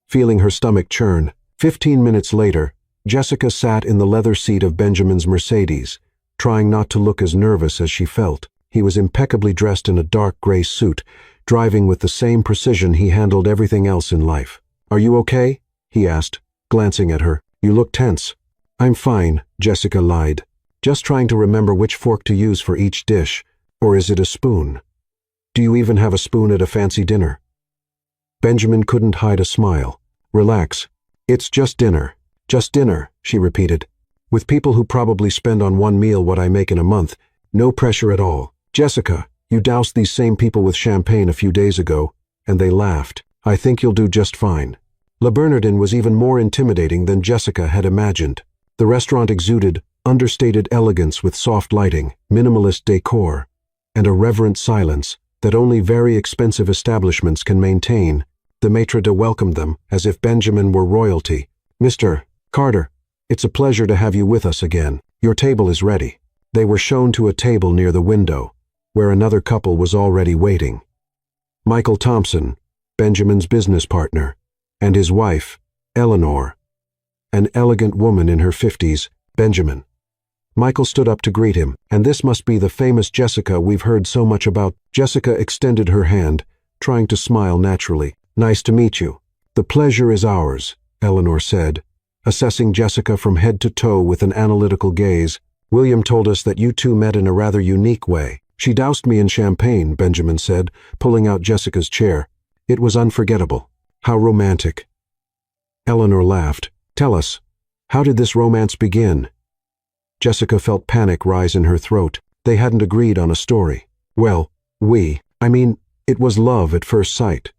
feeling her stomach churn. 15 minutes later, Jessica sat in the leather seat of Benjamin's Mercedes, trying not to look as nervous as she felt. He was impeccably dressed in a dark gray suit, driving with the same precision he handled everything else in life. "Are you okay?" he asked, glancing at her. "You look tense." "I'm fine," Jessica lied. "Just trying to remember which fork to use for each dish. Or is it a spoon? Do you even have a spoon at a fancy dinner?" Benjamin couldn't hide a smile. "Relax. It's just dinner." "Just dinner," she repeated. "With people who probably spend on one meal what I make in a month. No pressure at all." "Jessica, you doused these same people with champagne a few days ago, and they laughed. I think you'll do just fine." Le Bernardin was even more intimidating than Jessica had imagined. The restaurant exuded understated elegance with soft lighting, minimalist decor, and a reverent silence that only very expensive establishments can maintain. The maitre d' welcomed them as if Benjamin were royalty. "Mr. Carter, it's a pleasure to have you with us again. Your table is ready." They were shown to a table near the window, where another couple was already waiting. Michael Thompson, Benjamin's business partner, and his wife, Eleanor, an elegant woman in her 50s, Benjamin. Michael stood up to greet him. "And this must be the famous Jessica we've heard so much about." Jessica extended her hand, trying to smile naturally. "Nice to meet you." "The pleasure is ours," Eleanor said, assessing Jessica from head to toe with an analytical gaze. "William told us that you two met in a rather unique way." "She doused me in champagne," Benjamin said, pulling out Jessica's chair. "It was unforgettable." "How romantic." Eleanor laughed. "Tell us, how did this romance begin?" Jessica felt panic rise in her throat. They hadn't agreed on a story. "Well, it was love at first sight."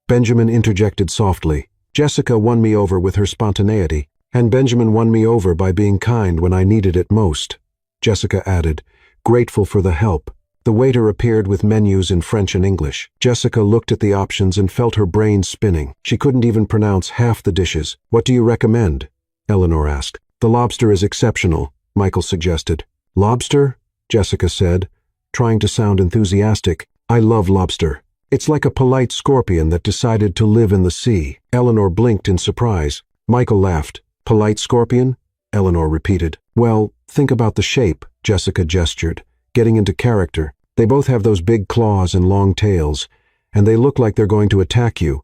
Benjamin interjected softly. "Jessica won me over with her spontaneity, and Benjamin won me over by being kind when I needed it most," Jessica added, grateful for the help. The waiter appeared with menus in French and English. Jessica looked at the options and felt her brain spinning. She couldn't even pronounce half the dishes. "What do you recommend?" Eleanor asked. "The lobster is exceptional," Michael suggested. "Lobster?" Jessica said, trying to sound enthusiastic. "I love lobster. It's like a polite scorpion that decided to live in the sea." Eleanor blinked in surprise. Michael laughed. "Polite scorpion?" Eleanor repeated. "Well, think about the shape," Jessica gestured, getting into character. "They both have those big claws and long tails, and they look like they're going to attack you.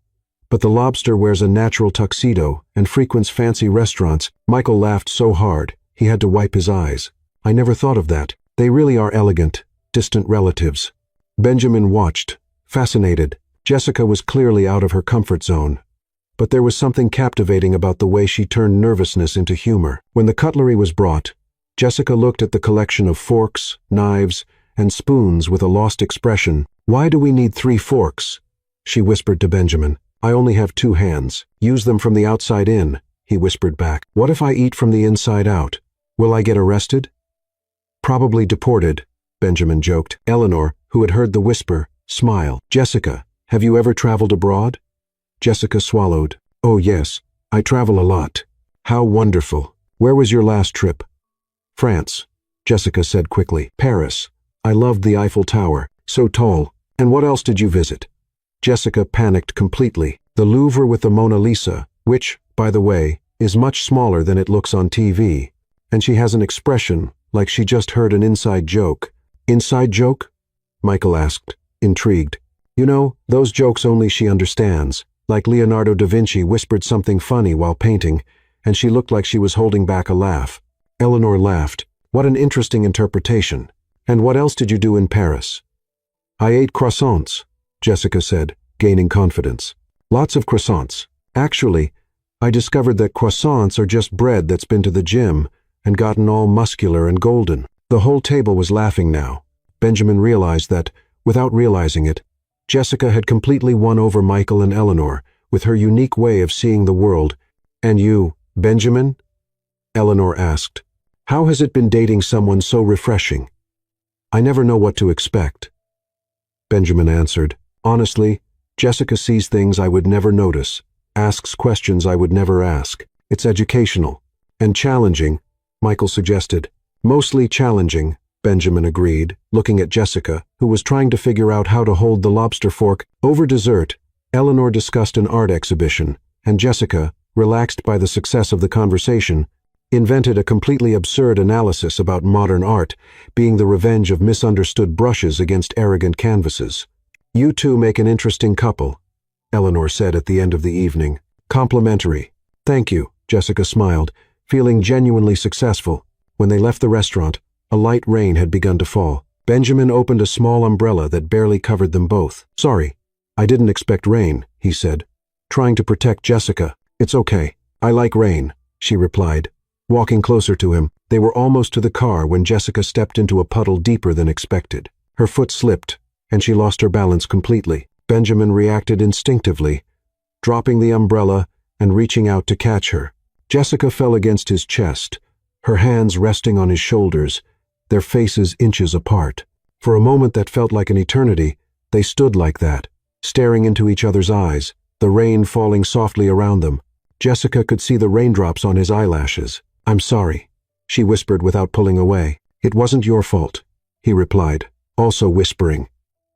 But the lobster wears a natural tuxedo and frequents fancy restaurants." Michael laughed so hard, he had to wipe his eyes. "I never thought of that. They really are elegant, distant relatives." Benjamin watched, fascinated. Jessica was clearly out of her comfort zone, but there was something captivating about the way she turned nervousness into humor. When the cutlery was brought, Jessica looked at the collection of forks, knives, and spoons with a lost expression. "Why do we need 3 forks?" she whispered to Benjamin. "I only have 2 hands. Use them from the outside in," he whispered back. "What if I eat from the inside out? Will I get arrested?" "Probably deported," Benjamin joked. Eleanor, who had heard the whisper, smiled. "Jessica, have you ever traveled abroad?" Jessica swallowed. "Oh yes, I travel a lot." "How wonderful. Where was your last trip?" "France," Jessica said quickly. "Paris. I loved the Eiffel Tower. So tall. And what else did you visit?" Jessica panicked completely. "The Louvre with the Mona Lisa, which, by the way, is much smaller than it looks on TV. And she has an expression like she just heard an inside joke." "Inside joke?" Michael asked, intrigued. "You know, those jokes only she understands. Like Leonardo da Vinci whispered something funny while painting, and she looked like she was holding back a laugh. Eleanor laughed. What an interesting interpretation. And what else did you do in Paris? I ate croissants, Jessica said, gaining confidence. Lots of croissants. Actually, I discovered that croissants are just bread that's been to the gym and gotten all muscular and golden. The whole table was laughing now. Benjamin realized that, without realizing it, Jessica had completely won over Michael and Eleanor with her unique way of seeing the world. And you, Benjamin? Eleanor asked. How has it been dating someone so refreshing? I never know what to expect. Benjamin answered, honestly, Jessica sees things I would never notice, asks questions I would never ask. It's educational. And challenging, Michael suggested. Mostly challenging, Benjamin agreed, looking at Jessica, who was trying to figure out how to hold the lobster fork. Over dessert, Eleanor discussed an art exhibition, and Jessica, relaxed by the success of the conversation, invented a completely absurd analysis about modern art being the revenge of misunderstood brushes against arrogant canvases. You two make an interesting couple, Eleanor said at the end of the evening. Complimentary. Thank you, Jessica smiled, feeling genuinely successful. When they left the restaurant, a light rain had begun to fall. Benjamin opened a small umbrella that barely covered them both. Sorry, I didn't expect rain, he said, trying to protect Jessica. It's okay. I like rain, she replied. Walking closer to him, they were almost to the car when Jessica stepped into a puddle deeper than expected. Her foot slipped, and she lost her balance completely. Benjamin reacted instinctively, dropping the umbrella and reaching out to catch her. Jessica fell against his chest, her hands resting on his shoulders, their faces inches apart. For a moment that felt like an eternity, they stood like that, staring into each other's eyes, the rain falling softly around them. Jessica could see the raindrops on his eyelashes. I'm sorry, she whispered without pulling away. It wasn't your fault, he replied, also whispering,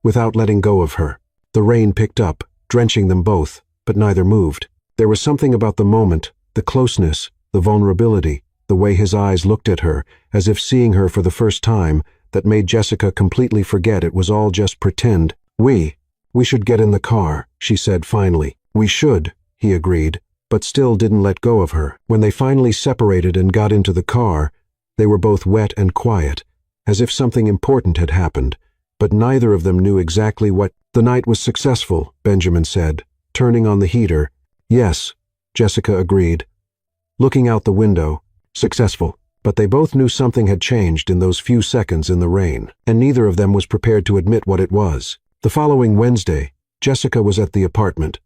without letting go of her. The rain picked up, drenching them both, but neither moved. There was something about the moment, the closeness, the vulnerability, the way his eyes looked at her, as if seeing her for the first time, that made Jessica completely forget it was all just pretend. We should get in the car, she said finally. We should, he agreed, but still didn't let go of her. When they finally separated and got into the car, they were both wet and quiet, as if something important had happened, but neither of them knew exactly what. The night was successful, Benjamin said, turning on the heater. Yes, Jessica agreed. Looking out the window, successful, but they both knew something had changed in those few seconds in the rain, and neither of them was prepared to admit what it was. The following Wednesday, Jessica was at the apartment,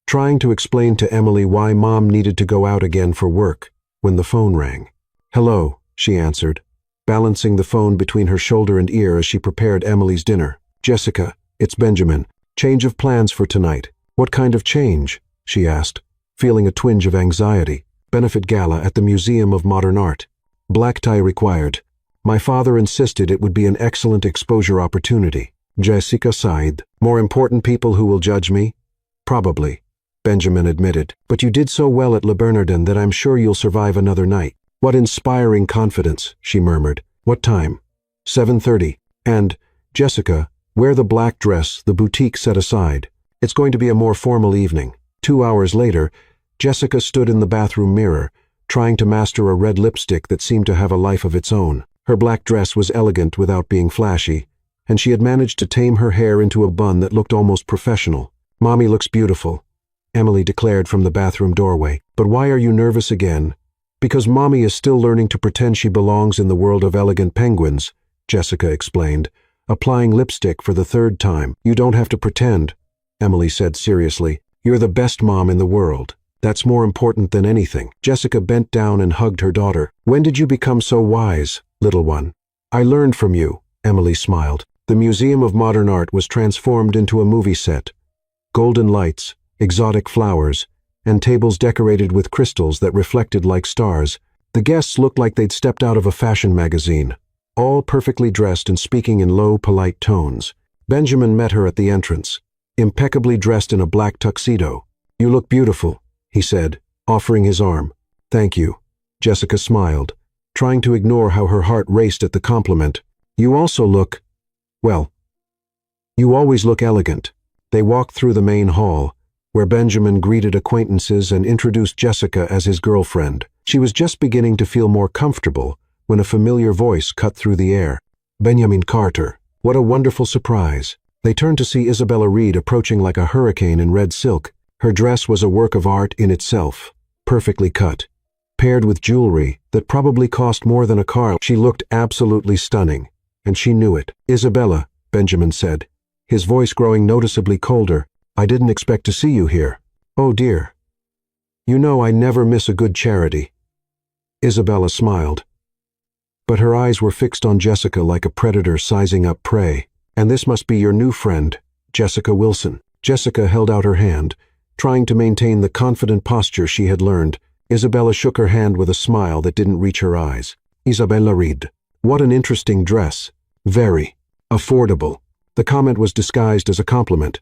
trying to explain to Emily why Mom needed to go out again for work, when the phone rang. Hello, she answered, balancing the phone between her shoulder and ear as she prepared Emily's dinner. Jessica, it's Benjamin. Change of plans for tonight. What kind of change? She asked, feeling a twinge of anxiety. Benefit gala at the Museum of Modern Art. Black tie required. My father insisted it would be an excellent exposure opportunity. Jessica sighed. More important people who will judge me? Probably, Benjamin admitted. But you did so well at Le Bernardin that I'm sure you'll survive another night. What inspiring confidence, she murmured. What time? 7:30. And, Jessica, wear the black dress the boutique set aside. It's going to be a more formal evening. 2 hours later, Jessica stood in the bathroom mirror, trying to master a red lipstick that seemed to have a life of its own. Her black dress was elegant without being flashy, and she had managed to tame her hair into a bun that looked almost professional. Mommy looks beautiful, Emily declared from the bathroom doorway. But why are you nervous again? Because Mommy is still learning to pretend she belongs in the world of elegant penguins, Jessica explained, applying lipstick for the third time. You don't have to pretend, Emily said seriously. You're the best mom in the world. That's more important than anything. Jessica bent down and hugged her daughter. When did you become so wise, little one? I learned from you, Emily smiled. The Museum of Modern Art was transformed into a movie set. Golden lights, exotic flowers, and tables decorated with crystals that reflected like stars. The guests looked like they'd stepped out of a fashion magazine, all perfectly dressed and speaking in low, polite tones. Benjamin met her at the entrance, impeccably dressed in a black tuxedo. You look beautiful, he said, offering his arm. Thank you. Jessica smiled, trying to ignore how her heart raced at the compliment. You also look, well, you always look elegant. They walked through the main hall, where Benjamin greeted acquaintances and introduced Jessica as his girlfriend. She was just beginning to feel more comfortable when a familiar voice cut through the air. Benjamin Carter. What a wonderful surprise. They turned to see Isabella Reed approaching like a hurricane in red silk. Her dress was a work of art in itself, perfectly cut. Paired with jewelry that probably cost more than a car, she looked absolutely stunning, and she knew it. Isabella, Benjamin said, his voice growing noticeably colder, I didn't expect to see you here. Oh dear. You know I never miss a good charity. Isabella smiled. But her eyes were fixed on Jessica like a predator sizing up prey. And this must be your new friend, Jessica Wilson. Jessica held out her hand, trying to maintain the confident posture she had learned. Isabella shook her hand with a smile that didn't reach her eyes. Isabella Reed. What an interesting dress. Very affordable. The comment was disguised as a compliment,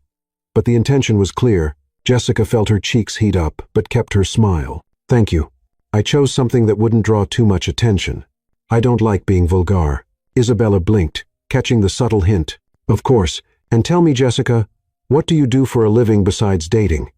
but the intention was clear. Jessica felt her cheeks heat up, but kept her smile. Thank you. I chose something that wouldn't draw too much attention. I don't like being vulgar. Isabella blinked, catching the subtle hint. Of course. And tell me, Jessica, what do you do for a living besides dating?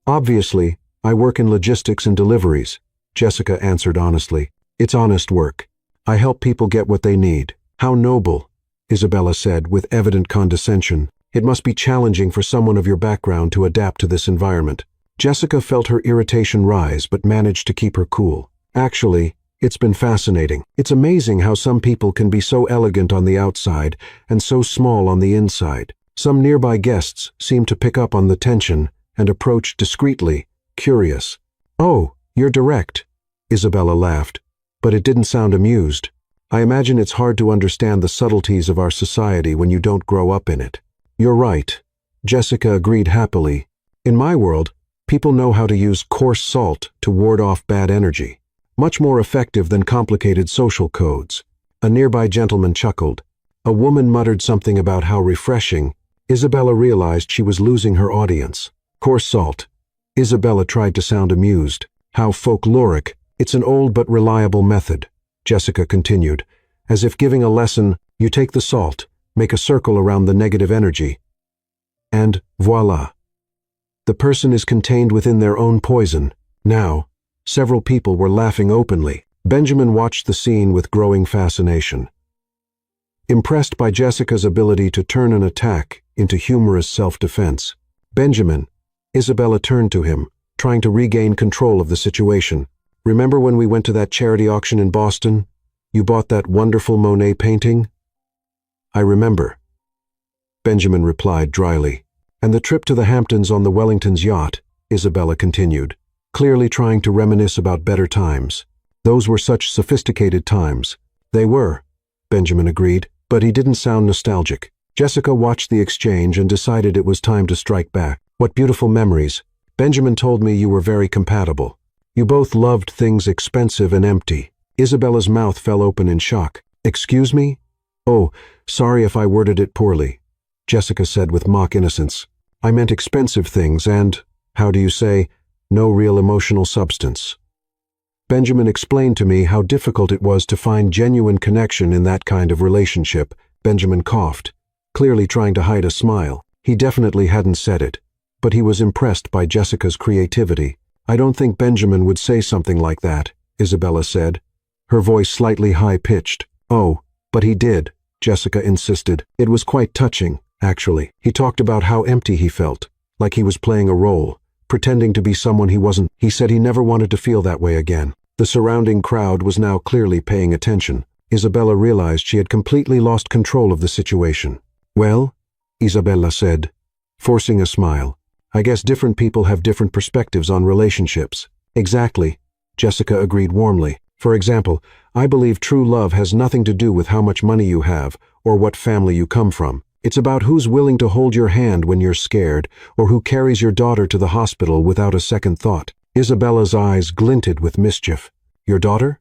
Obviously, I work in logistics and deliveries, Jessica answered honestly. It's honest work. I help people get what they need. How noble, Isabella said with evident condescension. It must be challenging for someone of your background to adapt to this environment. Jessica felt her irritation rise but managed to keep her cool. Actually, it's been fascinating. It's amazing how some people can be so elegant on the outside and so small on the inside. Some nearby guests seemed to pick up on the tension and approached discreetly, curious. Oh, you're direct, Isabella laughed, but it didn't sound amused. I imagine it's hard to understand the subtleties of our society when you don't grow up in it. You're right, Jessica agreed happily. In my world, people know how to use coarse salt to ward off bad energy. Much more effective than complicated social codes. A nearby gentleman chuckled. A woman muttered something about how refreshing. Isabella realized she was losing her audience. Coarse salt. Isabella tried to sound amused. How folkloric. It's an old but reliable method, Jessica continued. As if giving a lesson, you take the salt, make a circle around the negative energy, and voila. The person is contained within their own poison. Now, several people were laughing openly. Benjamin watched the scene with growing fascination. Impressed by Jessica's ability to turn an attack into humorous self-defense, Benjamin, Isabella turned to him, trying to regain control of the situation. Remember when we went to that charity auction in Boston? You bought that wonderful Monet painting? I remember, Benjamin replied dryly. And the trip to the Hamptons on the Wellington's yacht, Isabella continued, clearly trying to reminisce about better times. Those were such sophisticated times. They were, Benjamin agreed, but he didn't sound nostalgic. Jessica watched the exchange and decided it was time to strike back. What beautiful memories. Benjamin told me you were very compatible. You both loved things expensive and empty. Isabella's mouth fell open in shock. Excuse me? Oh, sorry if I worded it poorly, Jessica said with mock innocence. I meant expensive things and, how do you say, no real emotional substance. Benjamin explained to me how difficult it was to find genuine connection in that kind of relationship. Benjamin coughed, clearly trying to hide a smile. He definitely hadn't said it, but he was impressed by Jessica's creativity. I don't think Benjamin would say something like that, Isabella said, her voice slightly high-pitched. Oh, but he did, Jessica insisted. It was quite touching, actually. He talked about how empty he felt, like he was playing a role, pretending to be someone he wasn't. He said he never wanted to feel that way again. The surrounding crowd was now clearly paying attention. Isabella realized she had completely lost control of the situation. Well, Isabella said, forcing a smile, I guess different people have different perspectives on relationships. Exactly, Jessica agreed warmly. For example, I believe true love has nothing to do with how much money you have or what family you come from. It's about who's willing to hold your hand when you're scared or who carries your daughter to the hospital without a second thought. Isabella's eyes glinted with mischief. Your daughter?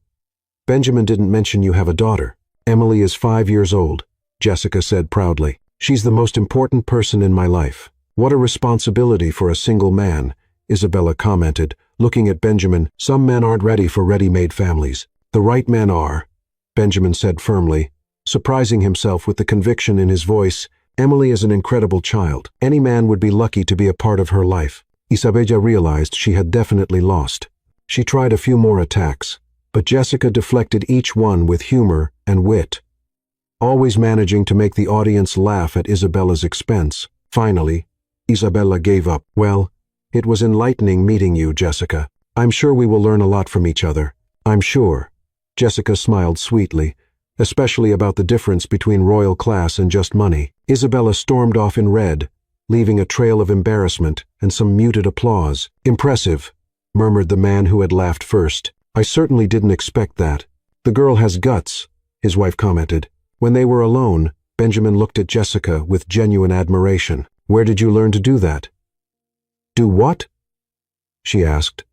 Benjamin didn't mention you have a daughter. Emily is 5 years old, Jessica said proudly. She's the most important person in my life. What a responsibility for a single man, Isabella commented, looking at Benjamin. Some men aren't ready for ready-made families. The right men are, Benjamin said firmly, surprising himself with the conviction in his voice. Emily is an incredible child. Any man would be lucky to be a part of her life. Isabella realized she had definitely lost. She tried a few more attacks, but Jessica deflected each one with humor and wit, always managing to make the audience laugh at Isabella's expense. Finally, Isabella gave up. "Well, it was enlightening meeting you, Jessica. I'm sure we will learn a lot from each other." "I'm sure." Jessica smiled sweetly, especially about the difference between royal class and just money. Isabella stormed off in red, leaving a trail of embarrassment and some muted applause. "Impressive," murmured the man who had laughed first. "I certainly didn't expect that." "The girl has guts," his wife commented. When they were alone, Benjamin looked at Jessica with genuine admiration. "Where did you learn to do that?" "Do what?" she asked.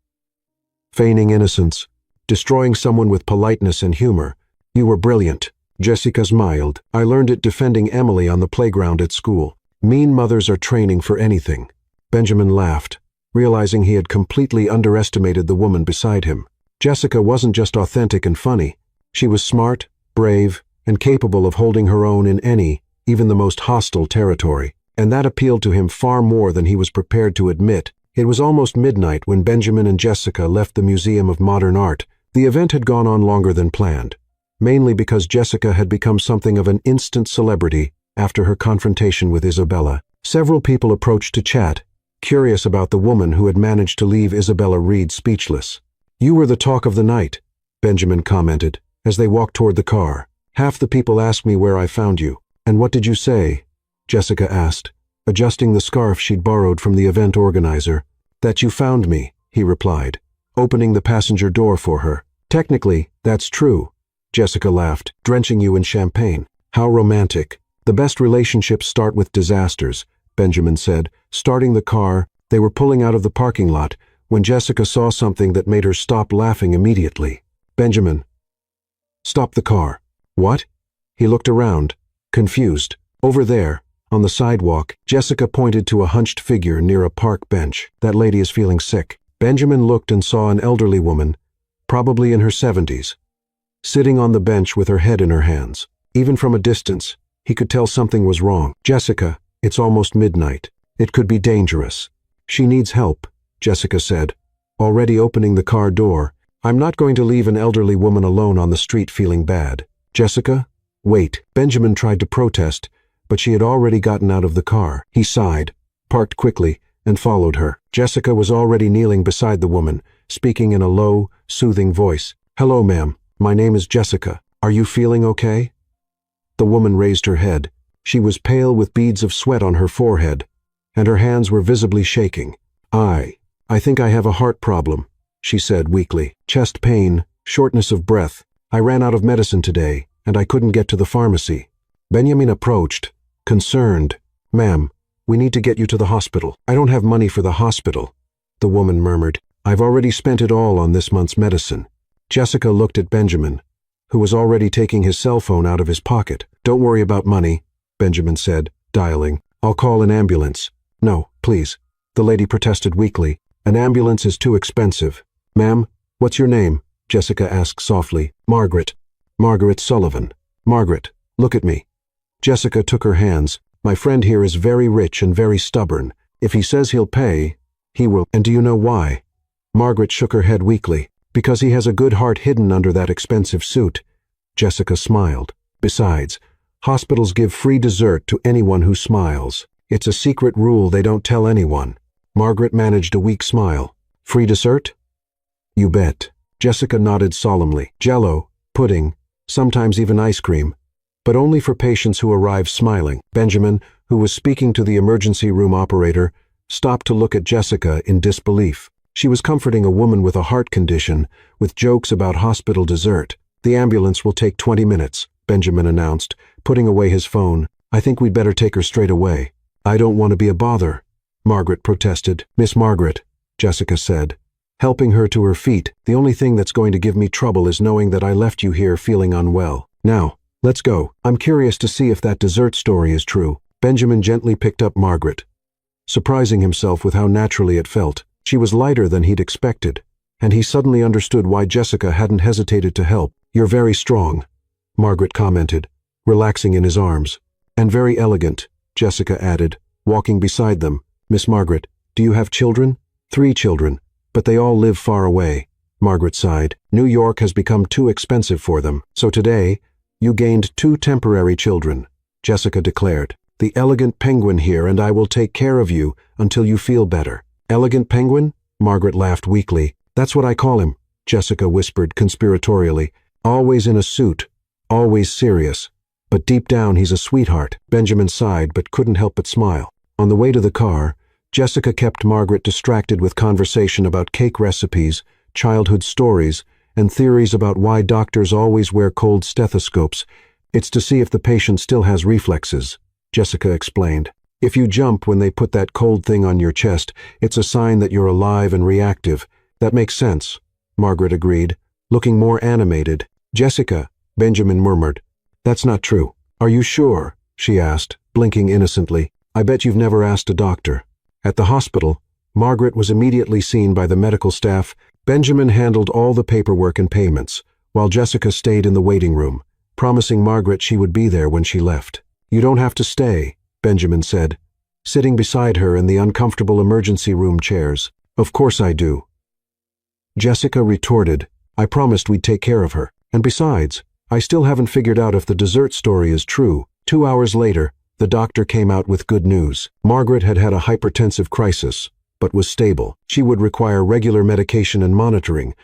"Feigning innocence, destroying someone with politeness and humor. You were brilliant." Jessica smiled. "I learned it defending Emily on the playground at school. Mean mothers are training for anything." Benjamin laughed, realizing he had completely underestimated the woman beside him. Jessica wasn't just authentic and funny. She was smart, brave, and capable of holding her own in any, even the most hostile territory. And that appealed to him far more than he was prepared to admit. It was almost midnight when Benjamin and Jessica left the Museum of Modern Art. The event had gone on longer than planned, mainly because Jessica had become something of an instant celebrity after her confrontation with Isabella. Several people approached to chat, curious about the woman who had managed to leave Isabella Reed speechless. "You were the talk of the night," Benjamin commented, as they walked toward the car. "Half the people asked me where I found you." "And what did you say?" Jessica asked, adjusting the scarf she'd borrowed from the event organizer. "That you found me," he replied, opening the passenger door for her. "Technically, that's true," Jessica laughed, "drenching you in champagne." "How romantic." "The best relationships start with disasters," Benjamin said. Starting the car, they were pulling out of the parking lot when Jessica saw something that made her stop laughing immediately. "Benjamin, stop the car." "What?" He looked around, confused. "Over there, on the sidewalk," Jessica pointed to a hunched figure near a park bench. "That lady is feeling sick." Benjamin looked and saw an elderly woman, probably in her 70s, sitting on the bench with her head in her hands. Even from a distance, he could tell something was wrong. "Jessica, it's almost midnight. It could be dangerous." "She needs help," Jessica said, already opening the car door. "I'm not going to leave an elderly woman alone on the street feeling bad." "Jessica, wait." Benjamin tried to protest, but she had already gotten out of the car. He sighed, parked quickly, and followed her. Jessica was already kneeling beside the woman, speaking in a low, soothing voice. "Hello, ma'am. My name is Jessica. Are you feeling okay?" The woman raised her head. She was pale with beads of sweat on her forehead, and her hands were visibly shaking. I think I have a heart problem," she said weakly. "Chest pain, shortness of breath. I ran out of medicine today, and I couldn't get to the pharmacy." Benjamin approached, concerned. "Ma'am, we need to get you to the hospital." "I don't have money for the hospital," the woman murmured. "I've already spent it all on this month's medicine." Jessica looked at Benjamin, who was already taking his cell phone out of his pocket. "Don't worry about money," Benjamin said, dialing. "I'll call an ambulance." "No, please," the lady protested weakly. "An ambulance is too expensive." "Ma'am, what's your name?" Jessica asked softly. "Margaret. Margaret Sullivan." "Margaret, look at me." Jessica took her hands. "My friend here is very rich and very stubborn. If he says he'll pay, he will." "And do you know why?" Margaret shook her head weakly. "Because he has a good heart hidden under that expensive suit." Jessica smiled. "Besides, hospitals give free dessert to anyone who smiles. It's a secret rule they don't tell anyone." Margaret managed a weak smile. "Free dessert?" "You bet." Jessica nodded solemnly. "Jell-O, pudding, sometimes even ice cream, but only for patients who arrive smiling." Benjamin, who was speaking to the emergency room operator, stopped to look at Jessica in disbelief. She was comforting a woman with a heart condition with jokes about hospital dessert. "The ambulance will take 20 minutes, Benjamin announced, putting away his phone. "I think we'd better take her straight away." "I don't want to be a bother," Margaret protested. "Miss Margaret," Jessica said, helping her to her feet. "The only thing that's going to give me trouble is knowing that I left you here feeling unwell. Now, let's go. I'm curious to see if that dessert story is true." Benjamin gently picked up Margaret, surprising himself with how naturally it felt. She was lighter than he'd expected, and he suddenly understood why Jessica hadn't hesitated to help. "You're very strong," Margaret commented, relaxing in his arms. "And very elegant," Jessica added, walking beside them. "Miss Margaret, do you have children?" 3 children, but they all live far away. Margaret sighed. New York has become too expensive for them. So today, you gained 2 temporary children, Jessica declared. The elegant penguin here and I will take care of you until you feel better. Elegant penguin? Margaret laughed weakly. That's what I call him, Jessica whispered conspiratorially. Always in a suit, always serious. But deep down he's a sweetheart. Benjamin sighed but couldn't help but smile. On the way to the car, Jessica kept Margaret distracted with conversation about cake recipes, childhood stories, and theories about why doctors always wear cold stethoscopes. It's to see if the patient still has reflexes, Jessica explained. If you jump when they put that cold thing on your chest, it's a sign that you're alive and reactive. That makes sense, Margaret agreed, looking more animated. Jessica, Benjamin murmured. That's not true. Are you sure? She asked, blinking innocently. I bet you've never asked a doctor. At the hospital, Margaret was immediately seen by the medical staff. Benjamin handled all the paperwork and payments, while Jessica stayed in the waiting room, promising Margaret she would be there when she left. You don't have to stay, Benjamin said, sitting beside her in the uncomfortable emergency room chairs. Of course I do. Jessica retorted, I promised we'd take care of her. And besides, I still haven't figured out if the dessert story is true. 2 hours later, the doctor came out with good news. Margaret had had a hypertensive crisis, but was stable. She would require regular medication and monitoring,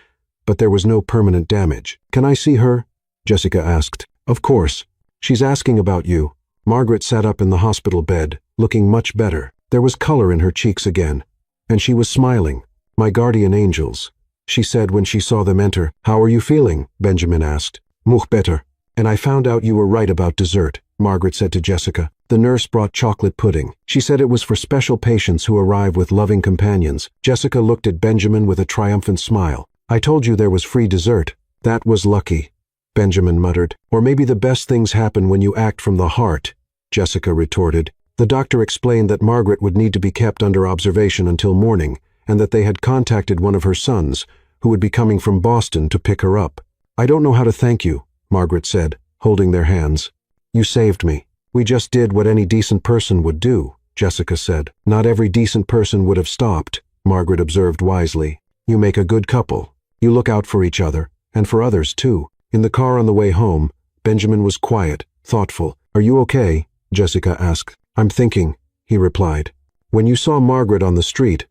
but there was no permanent damage. Can I see her? Jessica asked. Of course. She's asking about you. Margaret sat up in the hospital bed, looking much better. There was color in her cheeks again, and she was smiling. My guardian angels, she said when she saw them enter. How are you feeling? Benjamin asked. Much better. And I found out you were right about dessert, Margaret said to Jessica. The nurse brought chocolate pudding. She said it was for special patients who arrive with loving companions. Jessica looked at Benjamin with a triumphant smile. I told you there was free dessert. That was lucky, Benjamin muttered. Or maybe the best things happen when you act from the heart, Jessica retorted. The doctor explained that Margaret would need to be kept under observation until morning, and that they had contacted one of her sons, who would be coming from Boston to pick her up. I don't know how to thank you, Margaret said, holding their hands. You saved me. We just did what any decent person would do, Jessica said. Not every decent person would have stopped, Margaret observed wisely. You make a good couple. You look out for each other, and for others too. In the car on the way home, Benjamin was quiet, thoughtful. Are you okay? Jessica asked. I'm thinking, he replied. When you saw Margaret on the street,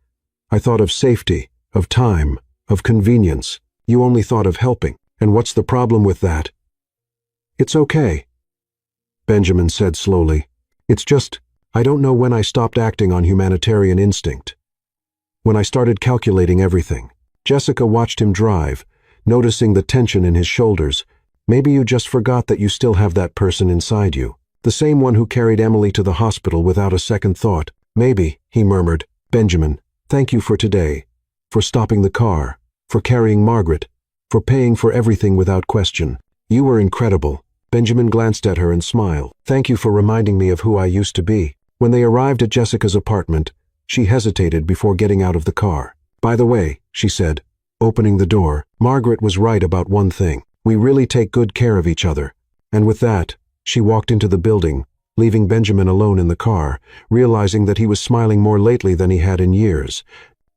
I thought of safety, of time, of convenience. You only thought of helping. And what's the problem with that? It's okay, Benjamin said slowly. It's just, I don't know when I stopped acting on humanitarian instinct. When I started calculating everything. Jessica watched him drive, noticing the tension in his shoulders. Maybe you just forgot that you still have that person inside you. The same one who carried Emily to the hospital without a second thought. Maybe, he murmured. Benjamin, thank you for today. For stopping the car. For carrying Margaret. For paying for everything without question. You were incredible. Benjamin glanced at her and smiled. Thank you for reminding me of who I used to be. When they arrived at Jessica's apartment, she hesitated before getting out of the car. By the way, she said, opening the door, Margaret was right about one thing. We really take good care of each other. And with that, she walked into the building, leaving Benjamin alone in the car, realizing that he was smiling more lately than he had in years.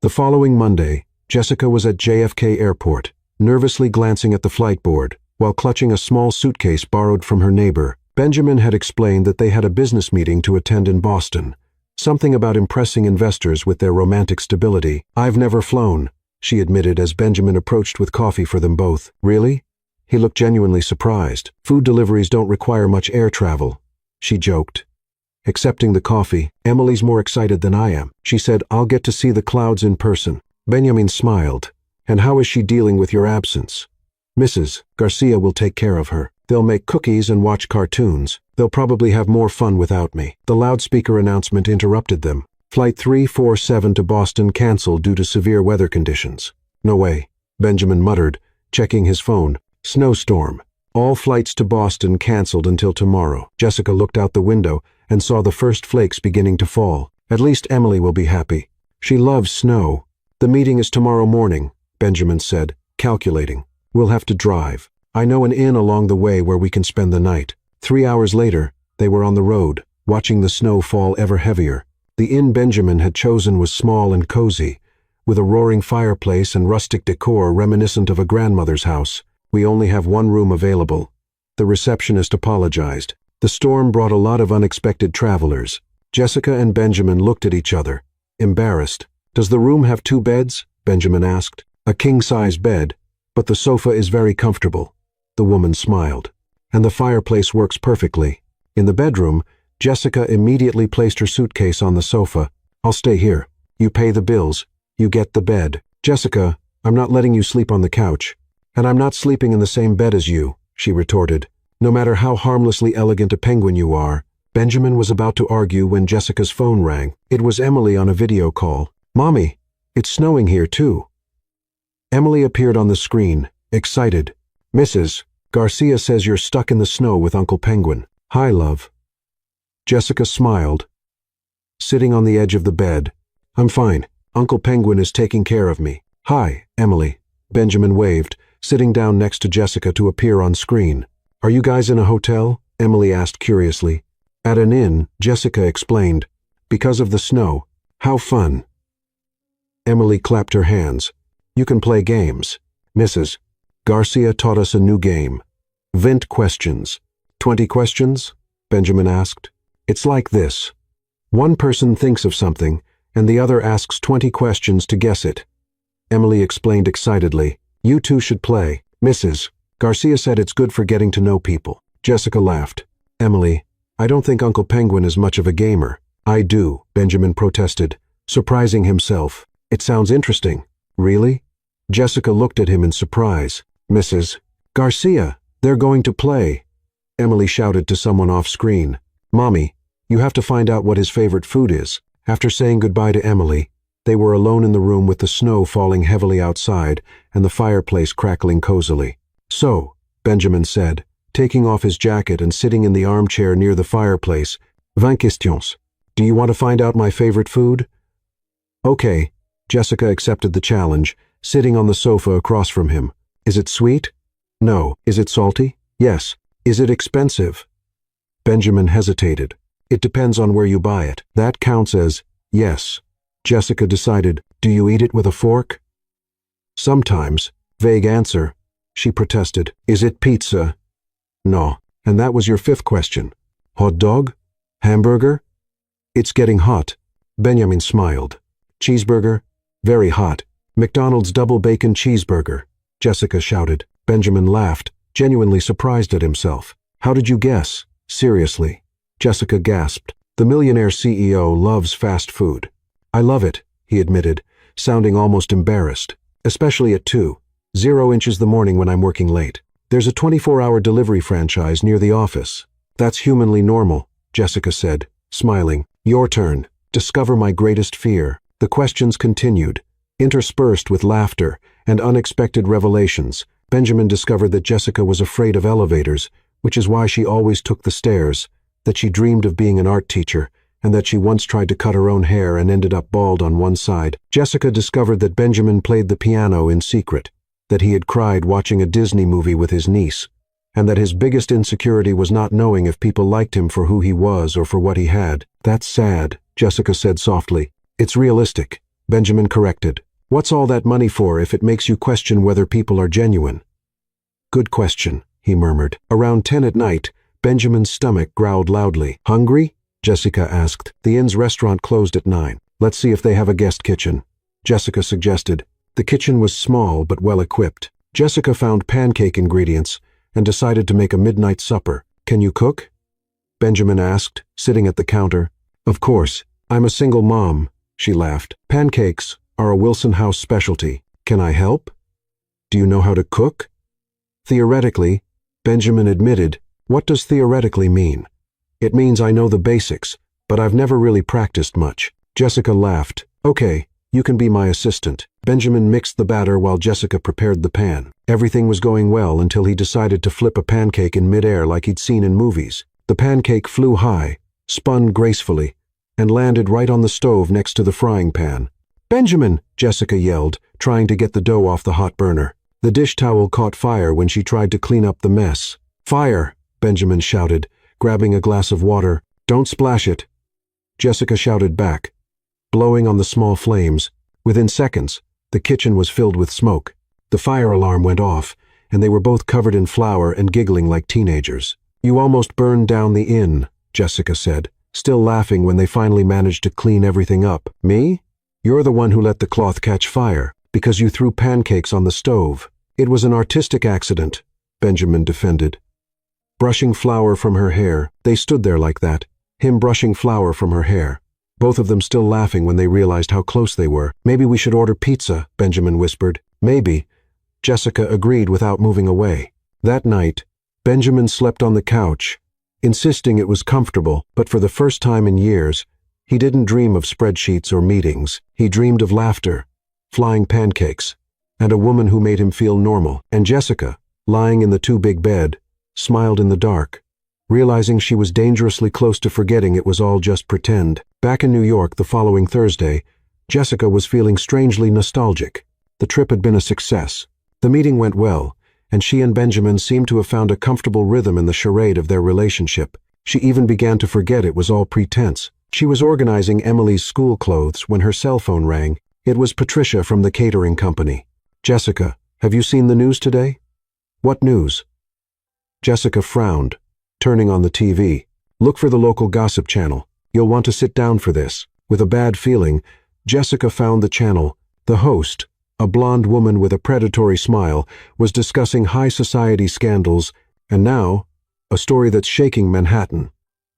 The following Monday, Jessica was at JFK Airport, nervously glancing at the flight board, while clutching a small suitcase borrowed from her neighbor. Benjamin had explained that they had a business meeting to attend in Boston. Something about impressing investors with their romantic stability. I've never flown, she admitted as Benjamin approached with coffee for them both. Really? He looked genuinely surprised. Food deliveries don't require much air travel, she joked. Accepting the coffee, Emily's more excited than I am. She said, I'll get to see the clouds in person. Benjamin smiled. And how is she dealing with your absence? Mrs. Garcia will take care of her. They'll make cookies and watch cartoons. They'll probably have more fun without me. The loudspeaker announcement interrupted them. Flight 347 to Boston canceled due to severe weather conditions. No way, Benjamin muttered, checking his phone. Snowstorm. All flights to Boston canceled until tomorrow. Jessica looked out the window and saw the first flakes beginning to fall. At least Emily will be happy. She loves snow. The meeting is tomorrow morning, Benjamin said, calculating. We'll have to drive. I know an inn along the way where we can spend the night. 3 hours later, they were on the road, watching the snow fall ever heavier. The inn Benjamin had chosen was small and cozy, with a roaring fireplace and rustic decor reminiscent of a grandmother's house. We only have one room available. The receptionist apologized. The storm brought a lot of unexpected travelers. Jessica and Benjamin looked at each other, embarrassed. Does the room have 2 beds? Benjamin asked. A king-size bed, but the sofa is very comfortable. The woman smiled. And the fireplace works perfectly. In the bedroom, Jessica immediately placed her suitcase on the sofa. I'll stay here. You pay the bills. You get the bed. Jessica, I'm not letting you sleep on the couch. And I'm not sleeping in the same bed as you, she retorted. No matter how harmlessly elegant a penguin you are. Benjamin was about to argue when Jessica's phone rang. It was Emily on a video call. Mommy, it's snowing here too. Emily appeared on the screen, excited. Mrs. Garcia says you're stuck in the snow with Uncle Penguin. Hi, love. Jessica smiled, sitting on the edge of the bed. I'm fine. Uncle Penguin is taking care of me. Hi, Emily. Benjamin waved, sitting down next to Jessica to appear on screen. Are you guys in a hotel? Emily asked curiously. At an inn, Jessica explained. Because of the snow. How fun. Emily clapped her hands. You can play games. Mrs. Garcia taught us a new game. Vent questions. 20 questions? Benjamin asked. It's like this. One person thinks of something, and the other asks 20 questions to guess it. Emily explained excitedly. You two should play. Mrs. Garcia said it's good for getting to know people. Jessica laughed. Emily, I don't think Uncle Penguin is much of a gamer. I do, Benjamin protested, surprising himself. It sounds interesting. Really? Jessica looked at him in surprise. Mrs. Garcia, they're going to play. Emily shouted to someone off screen. Mommy, you have to find out what his favorite food is. After saying goodbye to Emily, they were alone in the room with the snow falling heavily outside and the fireplace crackling cozily. So, Benjamin said, taking off his jacket and sitting in the armchair near the fireplace, 20 questions. Do you want to find out my favorite food? Okay, Jessica accepted the challenge, sitting on the sofa across from him. Is it sweet? No. Is it salty? Yes. Is it expensive? Benjamin hesitated. It depends on where you buy it. That counts as yes. Jessica decided, do you eat it with a fork? Sometimes. Vague answer. She protested. Is it pizza? No. And that was your 5th question. Hot dog? Hamburger? It's getting hot. Benjamin smiled. Cheeseburger? Very hot. McDonald's double bacon cheeseburger. Jessica shouted. Benjamin laughed, genuinely surprised at himself. How did you guess? Seriously. Jessica gasped. The Billionaire CEO loves fast food. I love it, he admitted, sounding almost embarrassed. Especially at 2:00 in the morning when I'm working late. There's a 24-hour delivery franchise near the office. That's humanly normal, Jessica said, smiling. Your turn. Discover my greatest fear. The questions continued, interspersed with laughter and unexpected revelations. Benjamin discovered that Jessica was afraid of elevators, which is why she always took the stairs, that she dreamed of being an art teacher, and that she once tried to cut her own hair and ended up bald on one side. Jessica discovered that Benjamin played the piano in secret, that he had cried watching a Disney movie with his niece, and that his biggest insecurity was not knowing if people liked him for who he was or for what he had. That's sad, Jessica said softly. It's realistic, Benjamin corrected. What's all that money for if it makes you question whether people are genuine? Good question, he murmured. Around 10 at night, Benjamin's stomach growled loudly. Hungry? Jessica asked. The inn's restaurant closed at 9. Let's see if they have a guest kitchen, Jessica suggested. The kitchen was small but well equipped. Jessica found pancake ingredients and decided to make a midnight supper. Can you cook? Benjamin asked, sitting at the counter. Of course. I'm a single mom, she laughed. Pancakes are a Wilson House specialty. Can I help? Do you know how to cook? Theoretically, Benjamin admitted. What does theoretically mean? It means I know the basics, but I've never really practiced much. Jessica laughed. Okay, you can be my assistant. Benjamin mixed the batter while Jessica prepared the pan. Everything was going well until he decided to flip a pancake in midair like he'd seen in movies. The pancake flew high, spun gracefully, and landed right on the stove next to the frying pan. Benjamin, Jessica yelled, trying to get the dough off the hot burner. The dish towel caught fire when she tried to clean up the mess. Fire, Benjamin shouted, grabbing a glass of water. Don't splash it. Jessica shouted back, blowing on the small flames. Within seconds, the kitchen was filled with smoke. The fire alarm went off, and they were both covered in flour and giggling like teenagers. "You almost burned down the inn," Jessica said, still laughing when they finally managed to clean everything up. "Me? You're the one who let the cloth catch fire, because you threw pancakes on the stove. It was an artistic accident," Benjamin defended. Brushing flour from her hair, they stood there like that, him brushing flour from her hair. Both of them still laughing when they realized how close they were. "Maybe we should order pizza," Benjamin whispered. "Maybe," Jessica agreed without moving away. That night, Benjamin slept on the couch, insisting it was comfortable, but for the first time in years, he didn't dream of spreadsheets or meetings. He dreamed of laughter, flying pancakes, and a woman who made him feel normal. And Jessica, lying in the too-big bed, smiled in the dark, realizing she was dangerously close to forgetting it was all just pretend. Back in New York the following Thursday, Jessica was feeling strangely nostalgic. The trip had been a success. The meeting went well, and she and Benjamin seemed to have found a comfortable rhythm in the charade of their relationship. She even began to forget it was all pretense. She was organizing Emily's school clothes when her cell phone rang. It was Patricia from the catering company. "Jessica, have you seen the news today?" "What news?" Jessica frowned, turning on the TV. "Look for the local gossip channel. You'll want to sit down for this." With a bad feeling, Jessica found the channel. The host, a blonde woman with a predatory smile, was discussing high society scandals, and now, a story that's shaking Manhattan,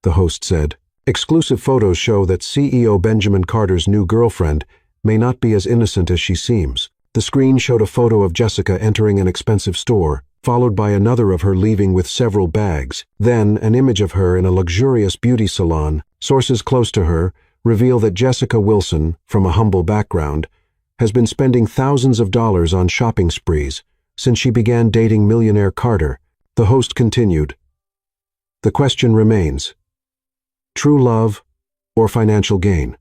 the host said. "Exclusive photos show that CEO Benjamin Carter's new girlfriend may not be as innocent as she seems." The screen showed a photo of Jessica entering an expensive store, followed by another of her leaving with several bags, then an image of her in a luxurious beauty salon. Sources close to her reveal that Jessica Wilson, from a humble background, has been spending thousands of dollars on shopping sprees since she began dating Millionaire Carter. The host continued, "The question remains, true love or financial gain?"